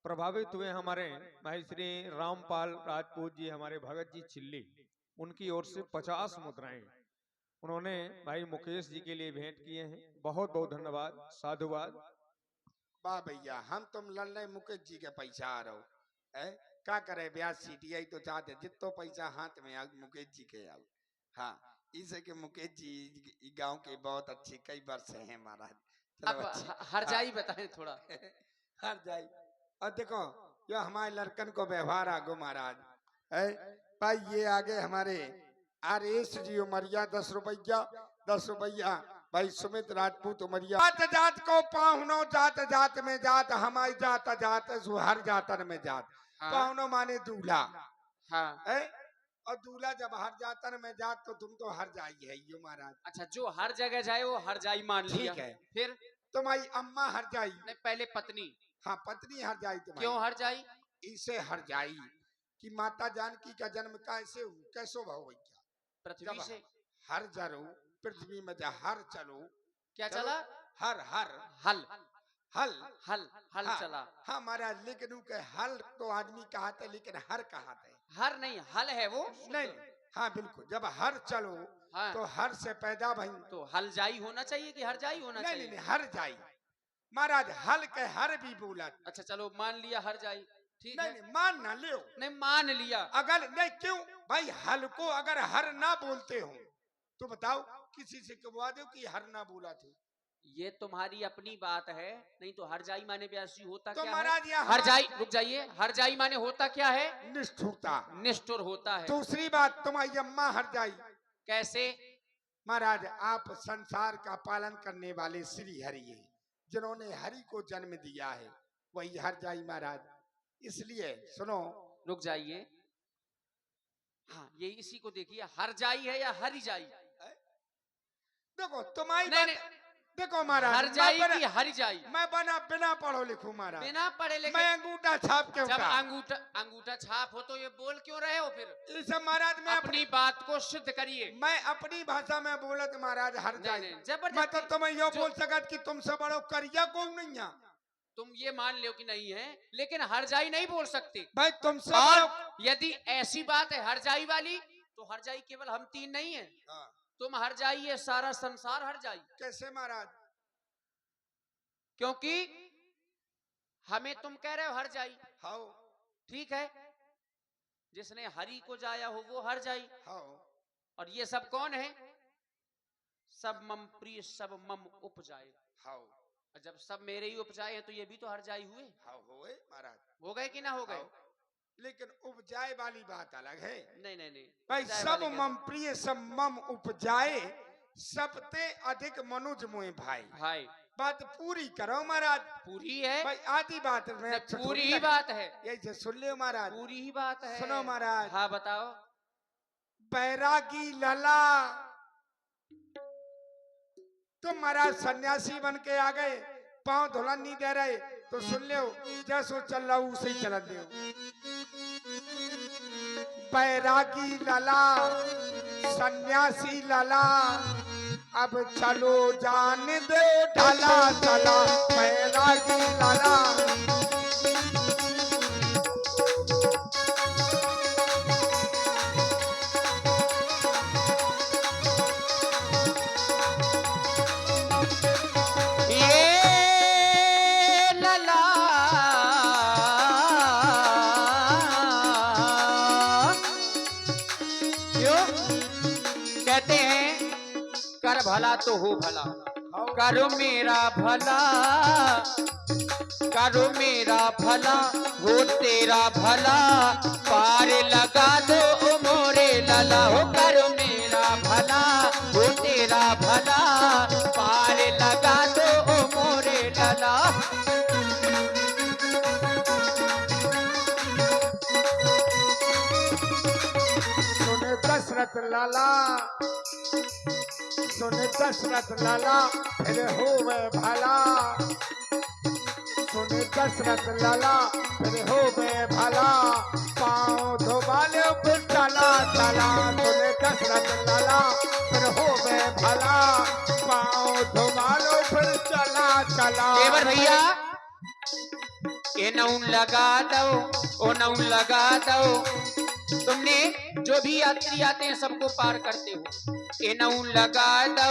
प्रभावित हुए हमारे भाई श्री रामपाल राजपूत जी, हमारे भगत जी चिल्ली, उनकी ओर से 50 मुद्राएं उन्होंने भाई मुकेश जी के लिए भेंट किए हैं। बहुत बहुत धन्यवाद, साधुवाद। वाह भैया, हम तुम लड़ रहे मुकेश जी के पैसा आ रहो है। क्या करे ब्याज सीटीआई तो चाहते जितो पैसा हाथ में आ मुकेश जी के आओ। हाँ, इसे के मुकेश जी गांव के बहुत अच्छे कई वर्ष हैं महाराज। चलो अब अच्छी। हर जाई बताएं थोड़ा। हर जाई। और देखो ये हमारे लड़कन को व्यवहार आगो महाराज है। भाई ये आगे हमारे आरएस जी उमरिया 10 रुपया 10 रुपया। भाई सुमित राजपूत उमरिया। जात जात को पाहुनो, जात जात में जात, हमारी जात जात हर जातन में जात। हाँ। पाहुनो माने दूल्हा हाँ, है, और दूल्हा जब हर जातन में जात तो तुम तो हर जाई है यो महाराज। अच्छा, जो हर जगह जाए वो हर जाई मान लिया। ठीक है। फिर तुम्हारी अम्मा हर जाई। नहीं, पहले पत्नी। हाँ, पत्नी हर जाई तुम्हारी। क्यों हर जाई? इसे हर जाई कि माता जानकी का जन्म कैसे कैसो भाव भैया। पृथ्वी से। हर जरो पृथ्वी में जा हर चलो। क्या चलो, चला? हर हर हल हल हल हल हाँ, चला। हाँ महाराज, लेकिन उनके हल तो आदमी कहते लेकिन हर कहते हर नहीं, हल है वो। नहीं। हाँ बिल्कुल, जब हर चलो हाँ। तो हर से पैदा भई। तो हल जाई होना चाहिए कि हर जाई होना नहीं चाहिए? नहीं, हर जाई महाराज, हल के हर भी बोला। अच्छा चलो, मान लिया हर जाई, ठीक नहीं है। नहीं, मान ना लियो। नहीं, मान लिया। अगर नहीं, क्यों भाई, हल को अगर हर ना बोलते हो तो बताओ किसी से कहवा दो कि हर ना बोला थे। ये तुम्हारी अपनी बात है, नहीं तो हर जाई माने ब्यासी होता तो क्या महाराज है? यहाँ हर जाई, रुक जाइए, हर जाई माने होता क्या है? निष्ठुरता। निष्ठुर होता है। दूसरी बात, तुम्हारी अम्मा हर जाई। कैसे? महाराज आप संसार का पालन करने वाले श्री हरि हैं, जिन्होंने हरि को जन्म दिया है, वही हर जाई महाराज। इसलिए सुनो, रुक जाइए। हाँ, ये इसी को देखिए, हर जाई है या हरी जाई? देखो तुम्हारी नहीं बात। नहीं, देखो महाराज, हर जाई की हरी जाई? मैं बिना पढ़ो लिखू महाराज। बिना पढ़े लिखे? मैं अंगूठा छाप के जब उठा। अंगूठा छाप हो तो ये बोल क्यों रहे हो फिर? इस महाराज मैं अपनी बात को सिद्ध करिए। मैं अपनी भाषा में बोलत महाराज हर नहीं, जाई। नहीं, जबरदस्ती। मैं तो तुम्हें यो जो- बोल सकत कि तुमसे बड़ो करिया कौन नहीं है। तुम ये मान लो कि नहीं है, लेकिन हर जाई नहीं बोल सकते। भाई तुमसे और बड़ो। यदि ऐसी बात है हर जाई वाली, तो हर जाई केवल हम तीन नहीं है। हाँ, तुम हर जाई, ये सारा संसार हर जाई। कैसे महाराज? क्योंकि हमें तुम कह रहे हो हर जाई, हाओ ठीक है। जिसने हरि को जाया हो वो हर जाई। हाओ। और ये सब कौन है? सब मम प्रिय, सब मम उपजाए। हाओ और जब सब मेरे ही उपजाए हैं तो ये भी तो हर जाई हुए। हाओ होए महाराज। गए कि ना हो गए? लेकिन उपजाए वाली बात अलग है नहीं नहीं नहीं भाई। जाए सब वाली क्या? मम प्रिय सब मम उपजाए, सबते अधिक मनुज मुए भाई। भाई बात पूरी करो महाराज। पूरी है, भाई आधी बात में नहीं, अच्छा पूरी थोड़ी ही लगे। बात है, यही सुन लियो महाराज। पूरी ही बात है। सुनो महाराज। हाँ बताओ। बैरागी लला तुम महाराज सन्यासी बन के आ गए, पांव धुलन नहीं दे रहे, तो सुन लियो जैसो चल रहा हूं उसे ही चल दो। बैरागी लला सन्यासी लला, अब चलो जान दे ढला चला। बैरागी लला ये लला क्यों कहते हैं कर भला तो हो भला, करो मेरा भला, करो मेरा भला हो तेरा भला, पार लगा दो ओ मोरे लला। हो करो मेरा भला हो तेरा भला, पार लगा दो ओ मोरे लला। सुन दशरथ लाला, सुन दशरथ लाला फिर होवे भला। सुन दशरथ लाला फिर होवे भला, पाँव धोबाले फिर चला चला। सुन दशरथ लाला फिर होवे भला, पाँव धोबालो फिर चला चला। केवल भैया ये नौन लगा दो, ओ नौन लगा दो। तुमने जो भी यात्री आते हैं सबको पार करते हो, ये नौन लगा दो,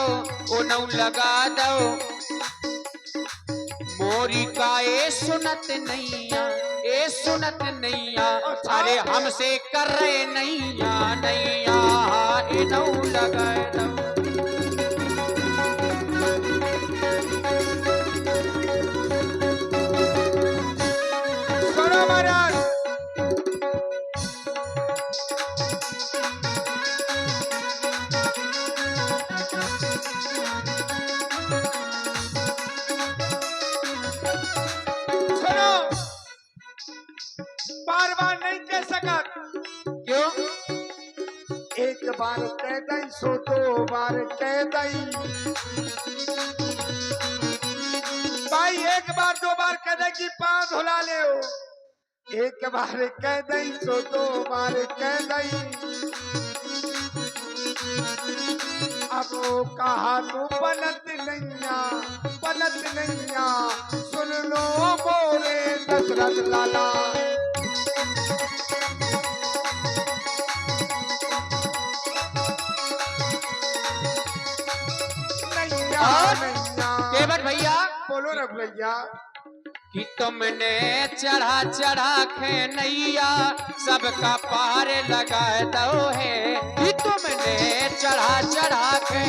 ओ नौन लगा दो। मोरी का ए सुनत नैया, ए सुनत नैया, अरे हमसे कर रहे नैया नैया, ए नौन लगा दो। सुनो महाराज। सुनो बार बार नहीं कह सका। क्यों? एक बार कह दई सो दो बार कह दई। भाई एक बार दो बार कह दे कि पाँव धुला ले हो, एक बार कह दई सो दो बार कह दई। अब वो कहा तो पलट नैया, पलट नैया, सुन लो मोरे दशरथ लाला। नैया नैया केवल भैया बोलो रघु भैया। कि तुमने चढ़ा चढ़ा के नैया सबका पार लगा दो है, कि तुमने चढ़ा चढ़ा के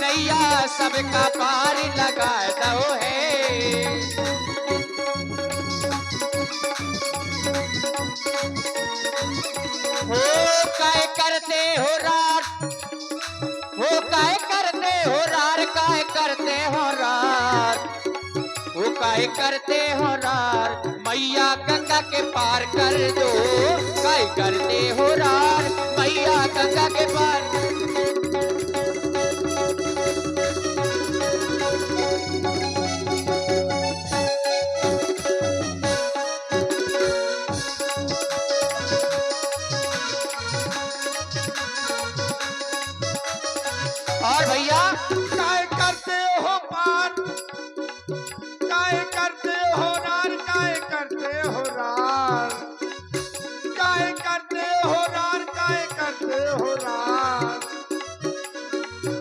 नैया सबका पार लगा दो है। हो काय करते हो रार, हो काय करते हो रार, काय करते हो रार, वो काय करते हो रार, मैया गंगा के पार कर दो। काय करते हो रार, मैया गंगा के पार। और भैया काय करते हो पार, काय करते हो रार, काय करते हो रार, काय करते हो रार, काय करते हो रार।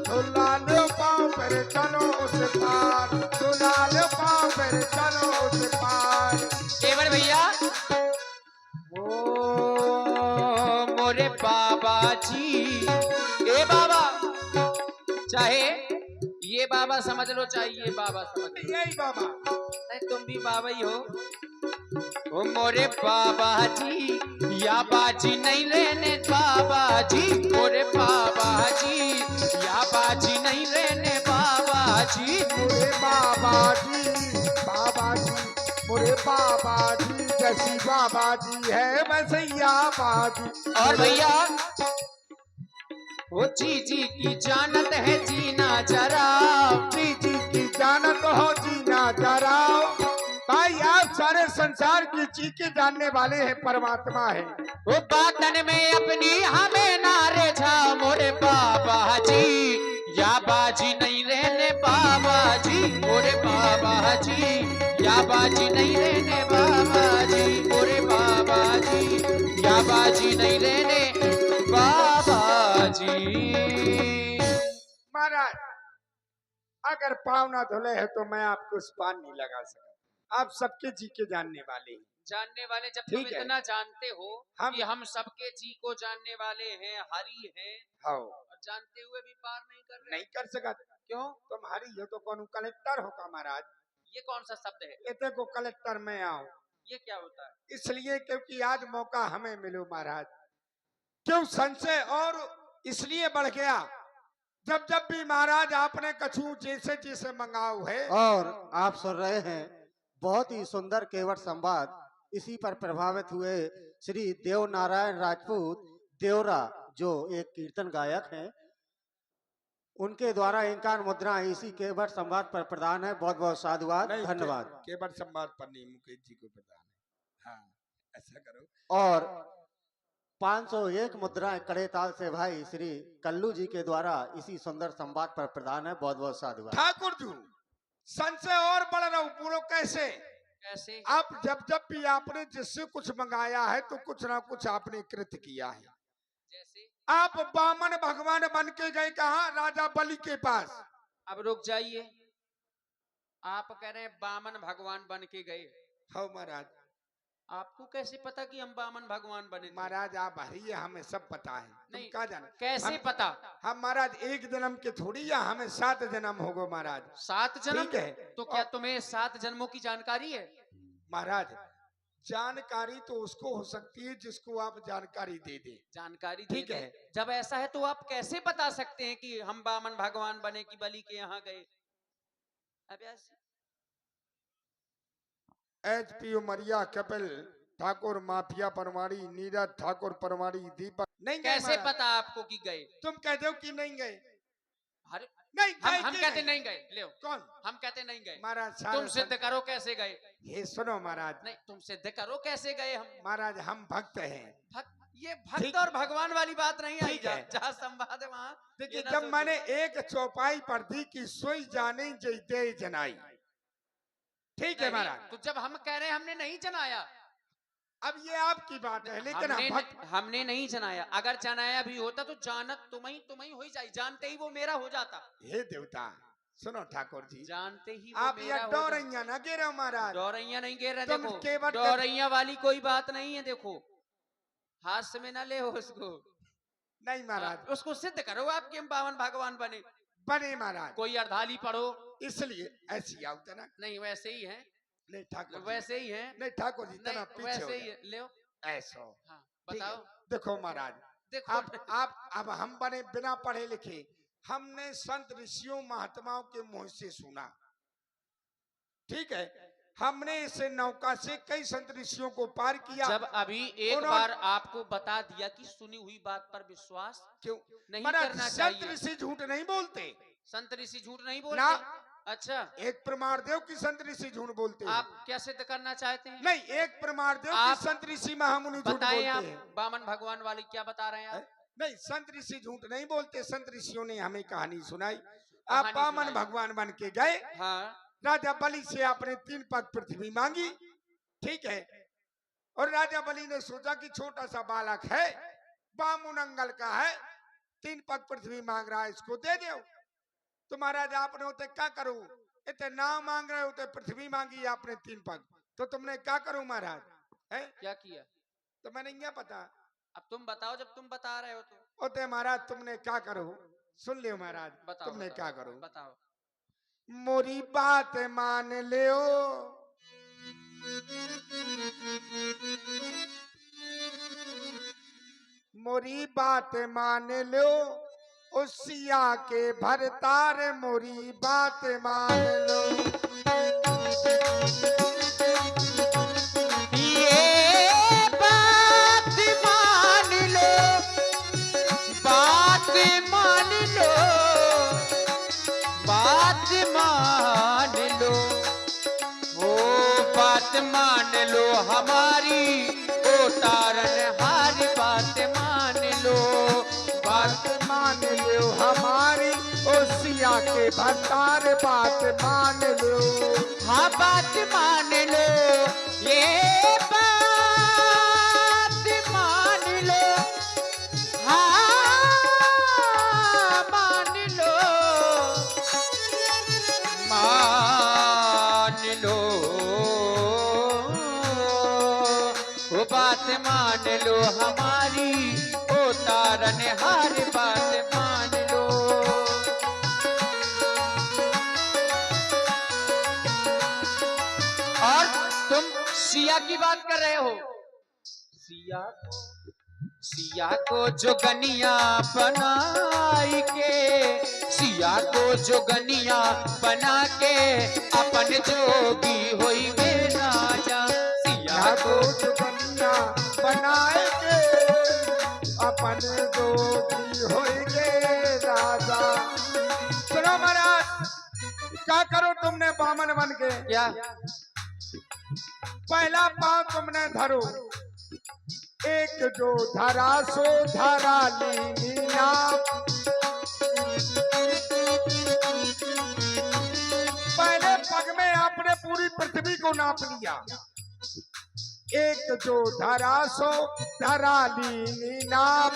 झूला लो पाँव पर चलो उस पार, झूला लो पाँव पर चलो उस पार। केवल भैया ओ मोरे बाबा जी, ए बाबा, चाहे ये बाबा समझ लो चाहे ये बाबा समझ लो, यही बाबा। नहीं तुम भी बाबा ही हो। ओ मोरे बाबा जी या बाजी नहीं रहने बाबा जी, मोरे बाबा जी या बाजी नहीं रहने बाबा जी। मोरे बाबा जी मोरे बाबा जी, जैसी बाबा जी है वैसैया बाजी। और भैया वो जी की जानत है जीना जरा, जी की जानत हो जीना जराओ। भाई आप सारे संसार की चीज के जानने वाले हैं, परमात्मा है। वो बातन में अपनी हमें नारे झा, मोरे बाबा जी या बाजी नहीं रहने बाबा जी, मोरे बाबा जी या बाजी नहीं रहने बाबा जी, मोरे बाबा जी या बाजी नहीं रहने बाबा जी। महाराज अगर पाँव ना धुले है तो मैं आपको उस पान नहीं लगा सकता। आप सबके जी के जानने वाले हैं। जानने वाले जब तुम ठीक है। इतना जानते हो हम- कि हम सबके जी को जानने वाले हैं, हरि हैं, हाँ और जानते हुए भी पार नहीं कर रहे, नहीं कर सका। क्यों? तुम्हारी हो तो कौन कलेक्टर होगा महाराज। ये कौन सा शब्द है? इतने को कलेक्टर में आओ, ये क्या होता है? इसलिए क्योंकि आज मौका हमें मिलो महाराज। क्यों संशय और इसलिए बढ़ गया, जब जब भी महाराज आपने कछु जैसे जैसे मंगाओ है। और आप सुन रहे हैं बहुत ही सुंदर केवट संवाद। इसी पर प्रभावित हुए श्री देव नारायण राजपूत देवरा, जो एक कीर्तन गायक हैं, उनके द्वारा इंकार मुद्रा इसी केवट संवाद पर प्रदान है। बहुत बहुत साधुवाद, नहीं, धन्यवाद। केवट संवाद पर नहीं, मुकेश जी को प्रदान है। हाँ ऐसा करो। और 501 मुद्राएं कड़े ताल से भाई श्री कल्लू जी के द्वारा इसी सुंदर संवाद पर प्रदान है। बहुत बहुत साधुवाद। ठाकुर जी संशय और बढ़ रहा हूं, बोलो कैसे? कैसे? आप जब भी आपने जिससे कुछ मंगाया है तो कुछ ना कुछ आपने कृत किया है। जैसे? आप बामन भगवान बन के गए कहा? राजा बलि के पास। अब रुक जाइए, आप कह रहे हैं बामन भगवान बन के गए, हाँ महाराज। आपको कैसे पता कि हम बामन भगवान बने थे? महाराज आप हरिये, हमें सब पता है। तुम नहीं, क्या जाने? कैसे हम- पता? हम महाराज एक जन्म के थोड़ी, या हमें 7 जन्म होगो महाराज। 7 जन्म? ठीक है। तो क्या तुम्हें 7 जन्मों की जानकारी है? महाराज जानकारी तो उसको हो सकती है जिसको आप जानकारी दे दे। जानकारी ठीक दे है। दें। जब ऐसा है तो आप कैसे बता सकते हैं कि हम बामन भगवान बने कि बलि के यहाँ गए? अब ऐसे HP उमरिया, कपिल ठाकुर, माफिया परमारी, नीरज ठाकुर परमारी, दीपक नहीं गए कैसे महाराज। पता आपको कि गए? तुम कहते हो कि नहीं गए। अरे नहीं हम गए, कहते गए। नहीं गए, ले कौन? हम कहते नहीं गए। महाराज तुम सारे सिद्ध करो कैसे गए। ये सुनो महाराज। नहीं, तुम सिद्ध करो कैसे गए हम। महाराज हम भक्त हैं। ये भक्त ठीक। और भगवान वाली बात नहीं आई। ठीक है। जहाँ संवाद है वहाँ देखिए ये ना जब सोचो। मैंने एक चौपाई पर दी कि सोई जाने जैते जनाई। ठीक है नहीं, महाराज। तो जब हम कह रहे हैं हमने नहीं जनाया, अब ये आपकी बात है, लेकिन हम भक्त। हमने नहीं जनाया। अगर जनाया भी होता तो जानत तुम ही हो जाए, जानते ही वो मेरा हो जाता। हे देवता सुनो ठाकुर जी, जानते ही वो आप मेरा ये हो जाता। डोरैया ना गिरो महाराज। डोरैया नहीं गिर रहे, तुम देखो केवट- डोरैया वाली कोई बात नहीं है। देखो हाथ में ना ले हो उसको। नहीं महाराज उसको सिद्ध करो आपके हम बावन भगवान बने। बने महाराज। कोई अर्धाली पढ़ो। इसलिए ऐसी आवता ना। नहीं वैसे ही है, नहीं ठाकुर जी, वैसे ही है। नहीं ठाकुर जी तना नहीं पीछे हो वैसे ही जाओ। है। ले ऐसो हाँ ठीक है। बताओ। देखो महाराज देखो आप अब हम बने बिना पढ़े लिखे, हमने संत ऋषियों महात्माओं के मुंह से सुना। ठीक है, हमने इस नौका से कई संत ऋषियों को पार किया। जब अभी एक उन्होंने- बार आपको बता दिया कि सुनी हुई बात पर विश्वास क्यों नहीं महाराज करना संत चाहिए। ऋषि झूठ नहीं बोलते संत ऋषि झूठ नहीं ना। बोलते। अच्छा, एक प्रमाण देव की संत ऋषि झूठ बोलते हैं। आप क्या सिद्ध करना चाहते हैं? नहीं, एक प्रमाण देव आप की संत ऋषि महामुनि झूठ बताएं बोलते आप हैं। बामन भगवान वाली क्या बता रहे हैं आप? नहीं, संत ऋषि झूठ नहीं बोलते। संत ऋषियों ने हमें कहानी सुनाई। आप कहानी बामन सुनाई। भगवान बन के गए, हाँ राजा बलि से आपने 3 पग पृथ्वी मांगी। ठीक है, और राजा बलि ने सोचा कि छोटा सा बालक है, बामुनंगल का है, 3 पग पृथ्वी मांग रहा है, इसको दे दो। तो महाराज आपने होते क्या करो, इतने नाम मांग रहे होते, पृथ्वी मांगी आपने 3 पग, तो तुमने क्या करो महाराज? है क्या किया? तो मैंने क्या पता अब तुम बताओ, जब तुम बता रहे हो तो होते महाराज। तुमने क्या करो, सुन लियो महाराज। बताओ। तुमने बताओ, क्या करो, बताओ। मोरी बात मान लियो, मोरी बात मान लो उस सिया के भरतार, मोरी बात मान लो। ये बात मान लो, बात मान लो, बात मान लो, वो बात मान लो हमारी, ओ तारन हार बात मान लो, बात मान लो हमारी ओ सिया के भरतार, बात मान लो। हाँ बात मान लो, ये बात मान लो, हाँ मान लो, मान लो, वो बात मान लो हमारी, ओ तारन हार बात मान लो। और तुम सिया की बात कर रहे हो। सिया को जोगनिया बनाई के, सिया को जोगनिया बना के अपन जोगी होई में राजा। सिया को जोगनिया बनाए के अपन जोगी होएंगे राजा। सुनो महाराज, क्या करो तुमने बामन बन के? क्या? पहला पांव तुमने धरो, एक जो धरा सो धरा ली नाम। पहले पग में आपने पूरी पृथ्वी को नाप लिया। एक जो धरा सो धरा ली नाप,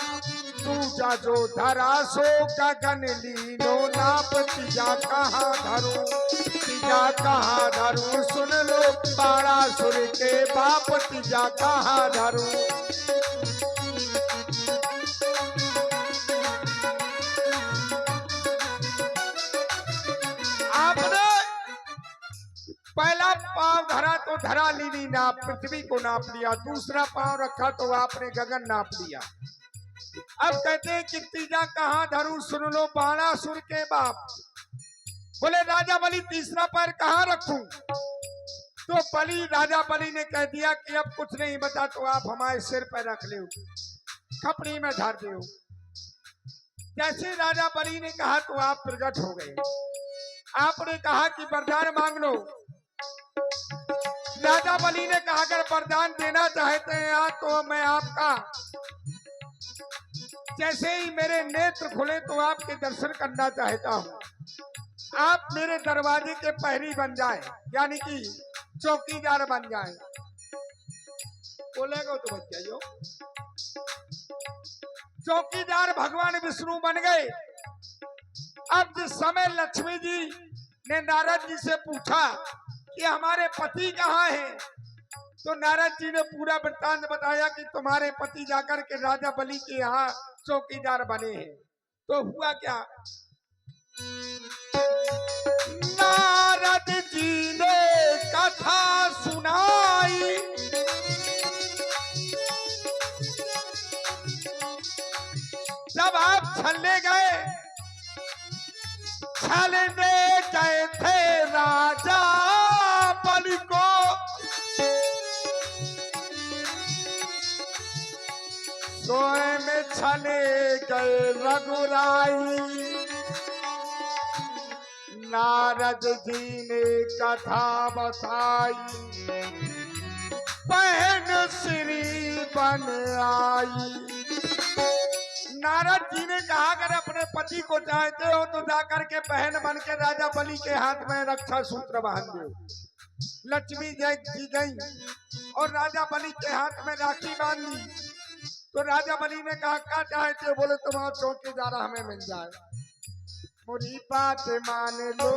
दूजा जो धरा सो गगन लीनो नाप। तीजा कहाँ धरूं, तीजा कहाँ धरूं, सुन लो बाणासुर के बाप, तीजा कहाँ धरूं। आपने पहला पांव धरा तो धरा लीनी नाप, पृथ्वी को नाप लिया। दूसरा पांव रखा तो आपने गगन नाप लिया। अब कहते हैं कि तीजा कहाँ धरूं, सुन लो बाणासुर के बाप। बोले राजा बलि तीसरा पैर कहाँ रखूं? तो बलि राजा बलि ने कह दिया कि अब कुछ नहीं बता तो आप हमारे सिर पर रख ले, खपड़ी में धर दो। जैसे राजा बलि ने कहा तो आप प्रकट हो गए। आपने कहा कि वरदान मांग लो। राजा बलि ने कहा अगर वरदान देना चाहते हैं आप तो मैं आपका, जैसे ही मेरे नेत्र खुले तो आपके दर्शन करना चाहता हूँ। आप मेरे दरवाजे के पहरी बन जाए, यानी कि चौकीदार बन जाए। बोलेगा तो बच जाइयो। चौकीदार भगवान विष्णु बन गए। अब जिस समय लक्ष्मी जी ने नारद जी से पूछा कि हमारे पति कहाँ हैं, तो नारद जी ने पूरा वृत्तांत बताया कि तुम्हारे पति जाकर के राजा बलि के यहाँ चौकीदार बने हैं। तो हुआ क्या? नारद जी ने कथा सुनाई, जब आप छलने गए, छलने गए थे राजा बलि को, सोए में छले गए रघुराई। नारद जी ने कथा बताई, बहन श्री बन आई। नारद जी ने कहा अगर अपने पति को चाहते हो तो जाकर के बहन बन के राजा बलि के हाथ में रक्षा सूत्र बांध दो। लक्ष्मी जी गई और राजा बलि के हाथ में राखी बांध दी। तो राजा बलि ने कहा क्या चाहते हो? बोले तुम्हारा चौकीदार हमें मिल जाए। मुरी बात मान लो,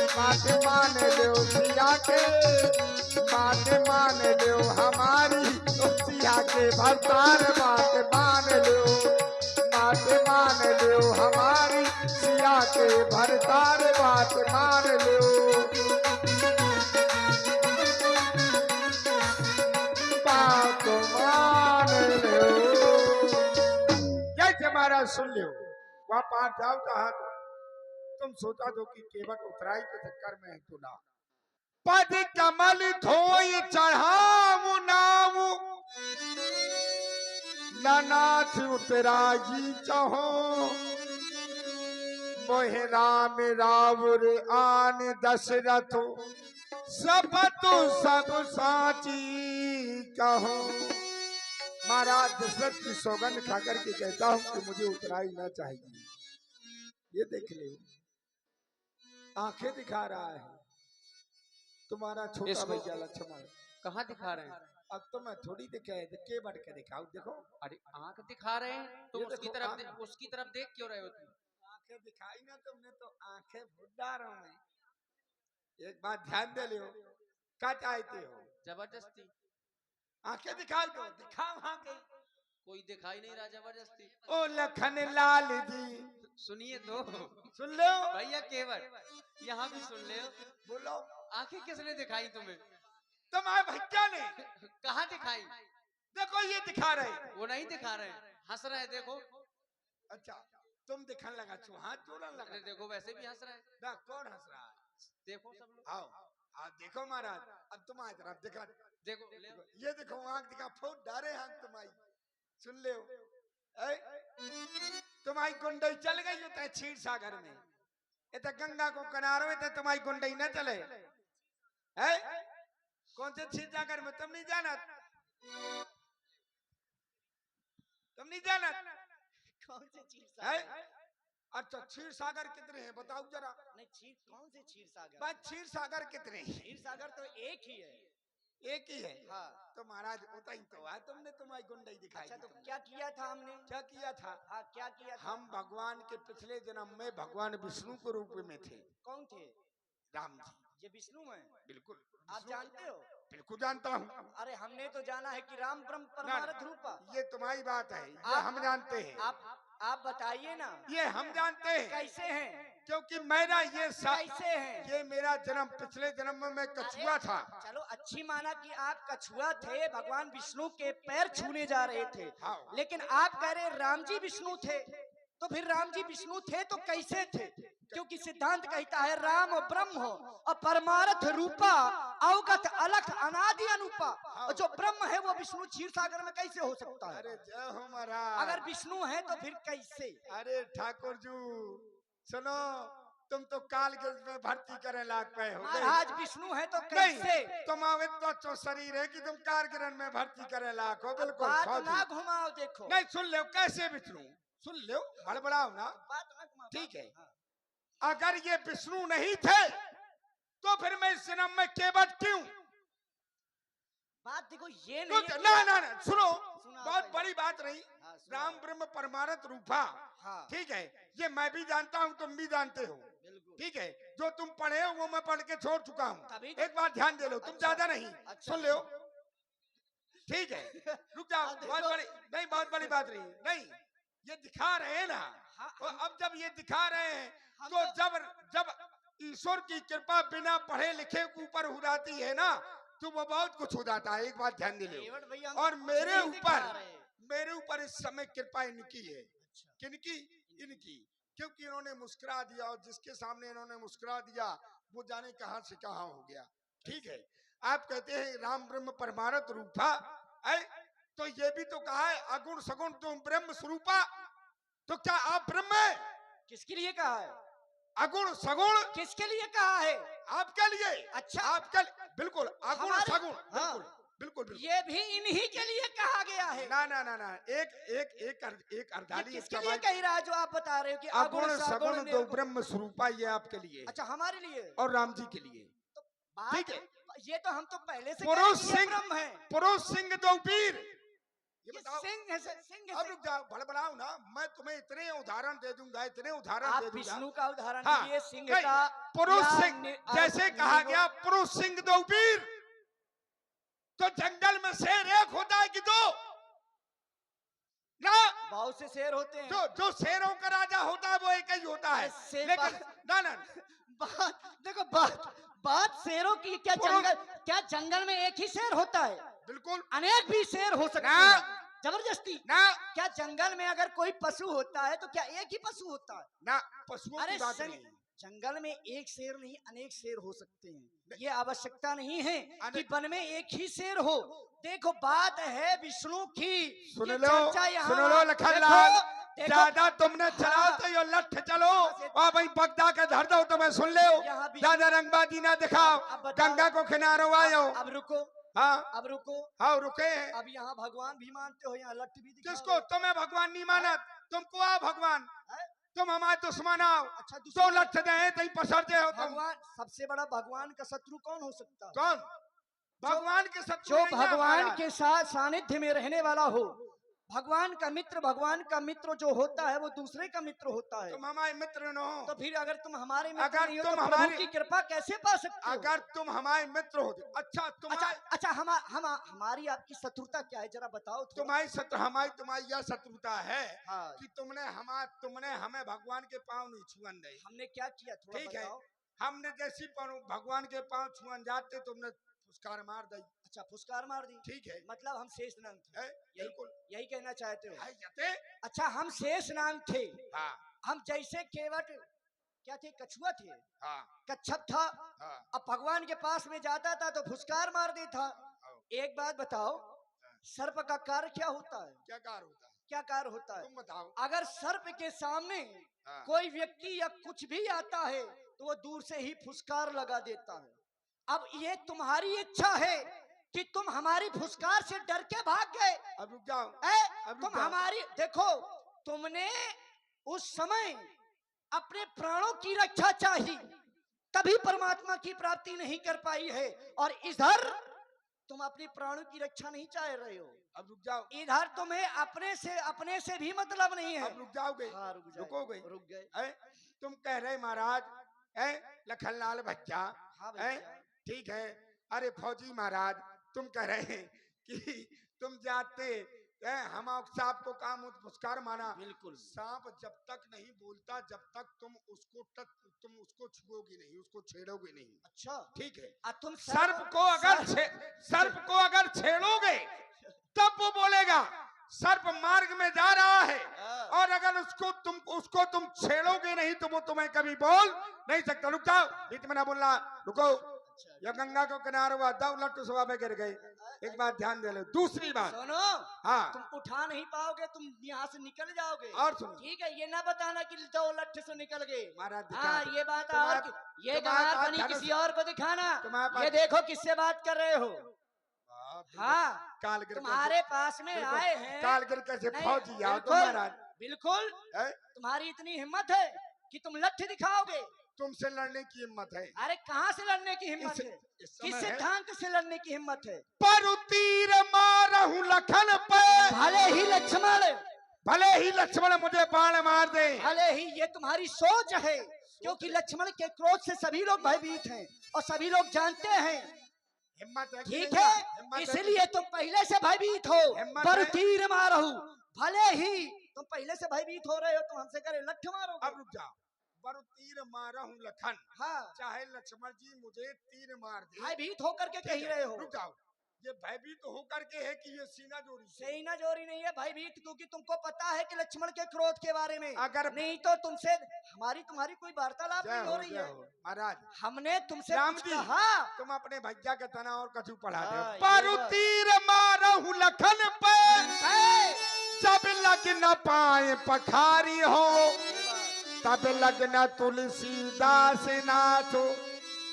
बात मान लो सिया के, बात मान लो हमारी तो सिया के भरतार, बात मान लो, बात मान लो हमारी सिया के भरतार, बात मान लो। महाराज सुन लियो, वहां पार जाओ कहा तो तुम सोचा दो कि केवट उतराई के चक्कर में है तो ना। पद कमल धोई चढ़ाऊ नाम, नाथ उतराई चहो, मोहे राम रावुर आन दशरथ, सपतु सब साची कहो। महाराज दशरथ की सौगंध खाकर के कहता हूं कि मुझे उतराई ना चाहिए। ये देख ले, आंखें दिखा रहा है तुम्हारा छोटा इसको- भैया लक्ष्मण। कहाँ दिखा रहे हैं? अब तो मैं थोड़ी दिखाए के बढ़ के दिखाऊं, देखो अरे आंख दिखा रहे हैं, तुम ये उसकी देखो, तरफ उसकी तरफ देख क्यों रहे हो तुम? आंखें दिखाई ना तुमने तो आंखें फुटा रहा हूं मैं। एक बात ध्यान दे लियो, क्या चाहते हो? जबरदस्ती आंखें दिखाई दो, दिखाओ आंखें। कोई दिखाई नहीं रहा, जबरदस्ती। ओ लखन लाल जी सुनिए तो सुन लो, भैया केवट, यहाँ भी सुन ले। बोलो आंखें किसने दिखाई तुम्हें? तुम्हारे भैया ने। कहाँ दिखाई? देखो ये दिखा रहे। वो नहीं दिखा रहे हैं, हंस रहे हैं, देखो। अच्छा तुम दिखाने लगा, हाथ जोड़ने अरे लगा। देखो वैसे भी हंस रहे हैं, ना कौन हंस रहा है? देखो सब लोग। आओ आओ देखो महाराज, अब तुम्हारी तरफ दिखा। देखो ले आओ। ये देखो आंख दिखा, फूट डारे आंख तुम्हारी। सुन ले तुम्हारी गुंडई चल गई होता है क्षीर सागर में, ये तो गंगा को किनारों में तो तुम्हारी गुंडई न चले है। कौन से क्षीर सागर में तुम नहीं जाना? तुम नहीं जाना? कौन से क्षीर है? सागर? अच्छा क्षीर सागर कितने हैं बताओ जरा। नहीं, क्षीर कौन से क्षीर सागर? बस क्षीर सागर कितने हैं? क्षीर सागर तो एक ही है। एक ही है। हाँ। तो महाराज होता ही तो है, तुमने तुम्हारी गुंडई दिखाई। अच्छा, तो तुमने। क्या किया था हमने? क्या किया था? हाँ, क्या किया था? हम भगवान के पिछले जन्म में भगवान विष्णु के रूप में थे। कौन थे? राम जी। ये विष्णु है? बिल्कुल आप विष्णु- जानते हो? बिल्कुल जानता हूँ। अरे हमने तो जाना है कि राम ब्रह्म ना, परमारथ रूपा। ये तुम्हारी बात है, ये आप- हम जानते हैं। आप बताइए ना, ये हम जानते हैं कैसे हैं? क्योंकि मेरा कैसे हैं? ये मेरा जन्म पिछले जन्म में मैं कछुआ था। चलो अच्छी माना कि आप कछुआ थे, भगवान विष्णु के पैर छूने जा रहे थे, हाँ। लेकिन आप कह रहे राम जी विष्णु थे, तो फिर राम जी विष्णु थे तो कैसे थे? क्योंकि सिद्धांत कहता है राम और ब्रह्म हो और परमारथ रूपा अवगत अलख अनादि अनुपा, और जो ब्रह्म है वो विष्णु क्षीर सागर में कैसे हो सकता है? अरे जय हो महाराज। अगर विष्णु है तो फिर कैसे? अरे ठाकुर जी सुनो, तुम तो कालगज में भर्ती करे लाग पे हो गए। महाराज विष्णु है तो नहीं, कैसे? तुम्हारे तो अच्छा शरीर है कि तुम कारगिरन में भर्ती करे लाख हो। बिल्कुल बात सौजी। ना घुमाओ, देखो नहीं सुन लो कैसे विष्णु, सुन लो बड़बड़ाओ ना। बात ना घुमाओ। ठीक है। हाँ। अगर ये विष्णु नहीं थे तो फिर मैं इस जन्म में केवट क्यों? बात देखो ये तो नहीं है ना ना ना सुनो, सुना बहुत पहले। बड़ी बात नहीं। हाँ, सुना। राम ब्रह्म परमारथ रूपा, हाँ। ठीक है, ये मैं भी जानता हूँ, तुम भी जानते हो, बिल्कुल। ठीक है। जो तुम पढ़े हो वो मैं पढ़ के छोड़ चुका हूँ। तभी एक बात ध्यान दे लो, तुम अच्छा। ज्यादा नहीं अच्छा। सुन लो, ठीक है। रुक जाओ, हाँ, देखो। बहुत बड़ी नहीं, बहुत बड़ी बात नहीं। नहीं ये दिखा रहे हैं ना, हाँ, और अब जब ये दिखा रहे हैं हम तो तो- जब ईश्वर की कृपा बिना पढ़े लिखे के ऊपर हो जाती है ना, तो वो बहुत कुछ हो जाता है। एक बात ध्यान दे लो। केवट भैया हम और कुछ मेरे नहीं दिखा ऊपर रहे। मेरे ऊपर इस समय कृपा इनकी है। अच्छा। किनकी? इनकी, क्योंकि इन्होंने मुस्कुरा दिया, और जिसके सामने इन्होंने मुस्कुरा दिया वो जाने कहां से कहां हो गया। ठीक है। आप कहते हैं राम ब्रह्म परमारथ रूपा है, तो ये भी तो कहा है अगुण सगुण तुम ब्रह्म स्वरूपा। तो क्या आप ब्रह्म है? किसके लिए कहा है? अगुण सगुण किसके लिए कहा है? आपके लिए। अच्छा। आपके बिल्कुल अगुण हमारे- सगुण, हाँ। बिल्कुल बिल्कुल। ये भी इन्हीं के लिए कहा गया है। ना ना ना ना, एक एक एक एक ये अर्धाली किसके लिए कह रहा है जो आप बता रहे हो कि अगुण सगुण दो निर्गुण? ब्रह्म स्वरूपा, ये आपके लिए अच्छा, हमारे लिए। और राम जी के लिए। बात ठीक है। ये तो हम तो पहले से पुरुष कह रहे हैं कि ये सिंह, ब्रह्म है। पुरुष सिंह दो पीर। ये ये बताओ, सिंह है, सिंह है, अब रुक जाओ, बड़बड़ाओ ना। मैं तुम्हें इतने उदाहरण दे दूंगा, इतने उदाहरण आप दे दूंगा। विष्णु का उदाहरण हाँ, दीजिए, सिंह नहीं, का। पुरुष या सिंह, नि- जैसे नि- कहा निर्गुण- गया पुरुष सिंह दो पीर, तो जंगल में शेर एक होता है कि दो? ना, बहुत से शेर होते हैं। जो शेरों का राजा होता है वो एक ही होता है। अरे शेर लेकिन ना ना, बात देखो, बात शेरों की। क्या पुरुष- जंगल में एक ही शेर होता है? बिल्कुल अनेक भी शेर हो सकते ना, हैं। जबरदस्ती। ना क्या जंगल में अगर कोई पशु होता है तो क्या एक ही पशु होता है? ना पशुओं अरे की बात नहीं। जंगल में एक शेर नहीं अनेक शेर हो सकते हैं। ये आवश्यकता नहीं है कि अनेक- वन में एक ही शेर हो। देखो बात है विष्णु की। सुन ये लो चर्चा यहाँ- सुन लो लखनलाल, देखो- ज्यादा तुमने चलाओ हाँ। तो यो लठ चलो और भाई बगदा के धर दो तो मैं सुन ले। यहाँ भी- ज्यादा रंगबाजी ना दिखाओ। अब बताओ। गंगा को किनारो आयो। अब रुको, हाँ अब रुको। हाँ रुके हैं। अब यहाँ भगवान भी मानते हो, यहाँ लठ भी दिखाओ। किसको? तुम्हें भगवान नहीं माना, तुमको आओ भगवान। है? तुम हमारे दुश्मन आओ। अच्छा दो दुश्मन- लठ दे तई पसरते हो तुम। भगवान सबसे बड़ा भगवान का शत्रु कौन हो सकता है? कौन? भगवान के शत्रु जो नहीं है भगवान महाराज। के साथ सानिध्य में रहने वाला हो। भगवान का मित्र जो होता है वो दूसरे का मित्र होता है। तुम हमारे मित्र न हो। तो फिर अगर तुम हमारे मित्र अगर नहीं हो तुम तो प्रभु हमारे- की कृपा कैसे पा सकते हो? अगर तुम हमारे मित्र होते। अच्छा अच्छा तुम्हारे अच्छा हमारी आपकी शत्रुता क्या है जरा बताओ थोड़ा। तुम्हारी शत्रु तुम्हारी यह शत्रुता है हाँ, कि तुमने हमें भगवान के पाँव नहीं छुअन दे। हमने क्या किया थोड़ा ठीक है। बताओ। हमने जैसी भगवान के पाँव छुअन जाते तुमने फुसकार मार दी। अच्छा फुसकार मार दी। ठीक है। मतलब हम शेष नाम थे, है? बिल्कुल। यही कहना चाहते हो? है जते? अच्छा हम शेष नाम थे। हाँ हम जैसे केवट क्या थे, कछुआ थे, हाँ कच्छप था। हाँ अब भगवान के पास में जाता था तो फुसकार मार देता। एक बात बताओ, सर्प का कार्य क्या होता है? क्या कार होता है? क्या कार्य होता है? तुम बताओ। अगर सर्प के सामने हाँ। कोई व्यक्ति या कुछ भी आता है तो वो दूर से ही फुसकार लगा देता है। अब ये तुम्हारी इच्छा है कि तुम हमारी फुसकार से डर के भाग गए। अब रुक जाओ। अब तुम रुक जाओ। हमारी देखो, तुमने उस समय अपने प्राणों की रक्षा चाहिए, तभी परमात्मा की प्राप्ति नहीं कर पाई है। और इधर तुम अपने प्राणों की रक्षा नहीं चाह रहे हो। अब रुक जाओ। इधर तुम्हें अपने से भी मतलब नहीं है। अब रुक जाओगे? हाँ, रुकोगे? रुक गए। है? तुम कह रहे महाराज है लखनलाल भज्जा हाँ है? भैया। ठीक है। अरे फौजी महाराज तुम कह रहे हैं कि तुम जाते हम सांप को काम फुसकार माना। बिल्कुल। सांप जब तक नहीं बोलता जब तक तुम उसको छुओगे नहीं, उसको छेड़ोगे नहीं। अच्छा ठीक है। तुम सर्प को अगर छेड़ोगे तब वो बोलेगा। सर्प मार्ग में जा रहा है और अगर उसको तुम छेड़ोगे नहीं तो वो तुम्हें कभी बोल नहीं सकता। रुक जाओ, बीच में ना बोलना। रुको। या गंगा को किनारे हुआ दो लट्टू सभा में गिर गए। एक बात ध्यान दे लो। दूसरी बात सुनो, हाँ तुम उठा नहीं पाओगे, तुम यहाँ से निकल जाओगे। और सुनो। ठीक है, ये ना बताना कि दो लट्ठे से निकल गए। महाराज दिखा हाँ दो। ये बात तुम्हारे- और ये तुम्हारे गंवार पास बनी धनुष- किसी और को दिखाना। तुम्हारे पास- ये देखो किससे बात कर रहे हो। हाँ कालगिर तुम्हारे पास में आए हैं। कालगिर कैसे नहीं, फौजी आओ तुम बिल्कुल, महाराज बिल्कुल है? तुम्हारी इतनी हिम्मत है कि तुम लट्ठे दिखाओगे। तुमसे लड़ने की हिम्मत है? अरे कहाँ से लड़ने की हिम्मत है? इस समय किस है। सिद्धांत से लड़ने की हिम्मत है? पर तीर मारहूं लखन पे, भले ही लक्ष्मण मुझे बाण मार दे। भले ही ये तुम्हारी सोच है, क्योंकि लक्ष्मण के क्रोध से सभी लोग भयभीत हैं और सभी लोग जानते हैं। हिम्मत है कि ठीक नहीं? है, हिम्मत है? इसलिए तुम पहले से भयभीत हो। हिम्मत पर है? तीर मारहूं, भले ही तुम पहले से भयभीत हो रहे हो, तुम हमसे करे लठ मारो। अब रुक जाओ। पर तीर मारहूं लखन, हाँ चाहे लक्ष्मण जी मुझे तीर मार दे। भयभीत होकर के कह रहे हो। रुक जाओ। ये भयभीत होकर के है कि ये सीना जोरी से? सेना जोरी नहीं है, भयभीत, क्योंकि तुमको पता है कि लक्ष्मण के क्रोध के बारे में। अगर- नहीं तो तुमसे तुम्हारी कोई वार्तालाप नहीं हो रही जय है। हो। महाराज हमने तुमसे राम कुछ जी, कहा। तुम अपने भैया के तना और कछु पढ़ा हाँ, दो। ये पर बात। तीर मारहूं लखन पे, जब लग न पाए पखारी हो, तब लग न तुलसीदास नाथ,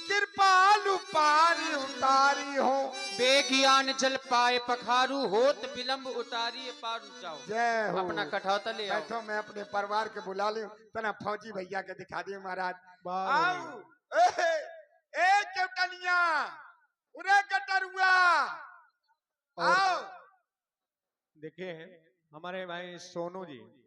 कृपालु पारी उतारी हो। बेगियान जल पाए पखारू, होत विलंब उतारी पारू जाओ। जय हो। अपना कठौता ले आओ। बैठो, मैं अपने परिवार के बुला लूं। तना फौजी भैया के दिखा दिए महाराज। वाह। आओ ए केवटनिया, उरे कटरुआ और- आओ। देखिए हमारे भाई सोनू जी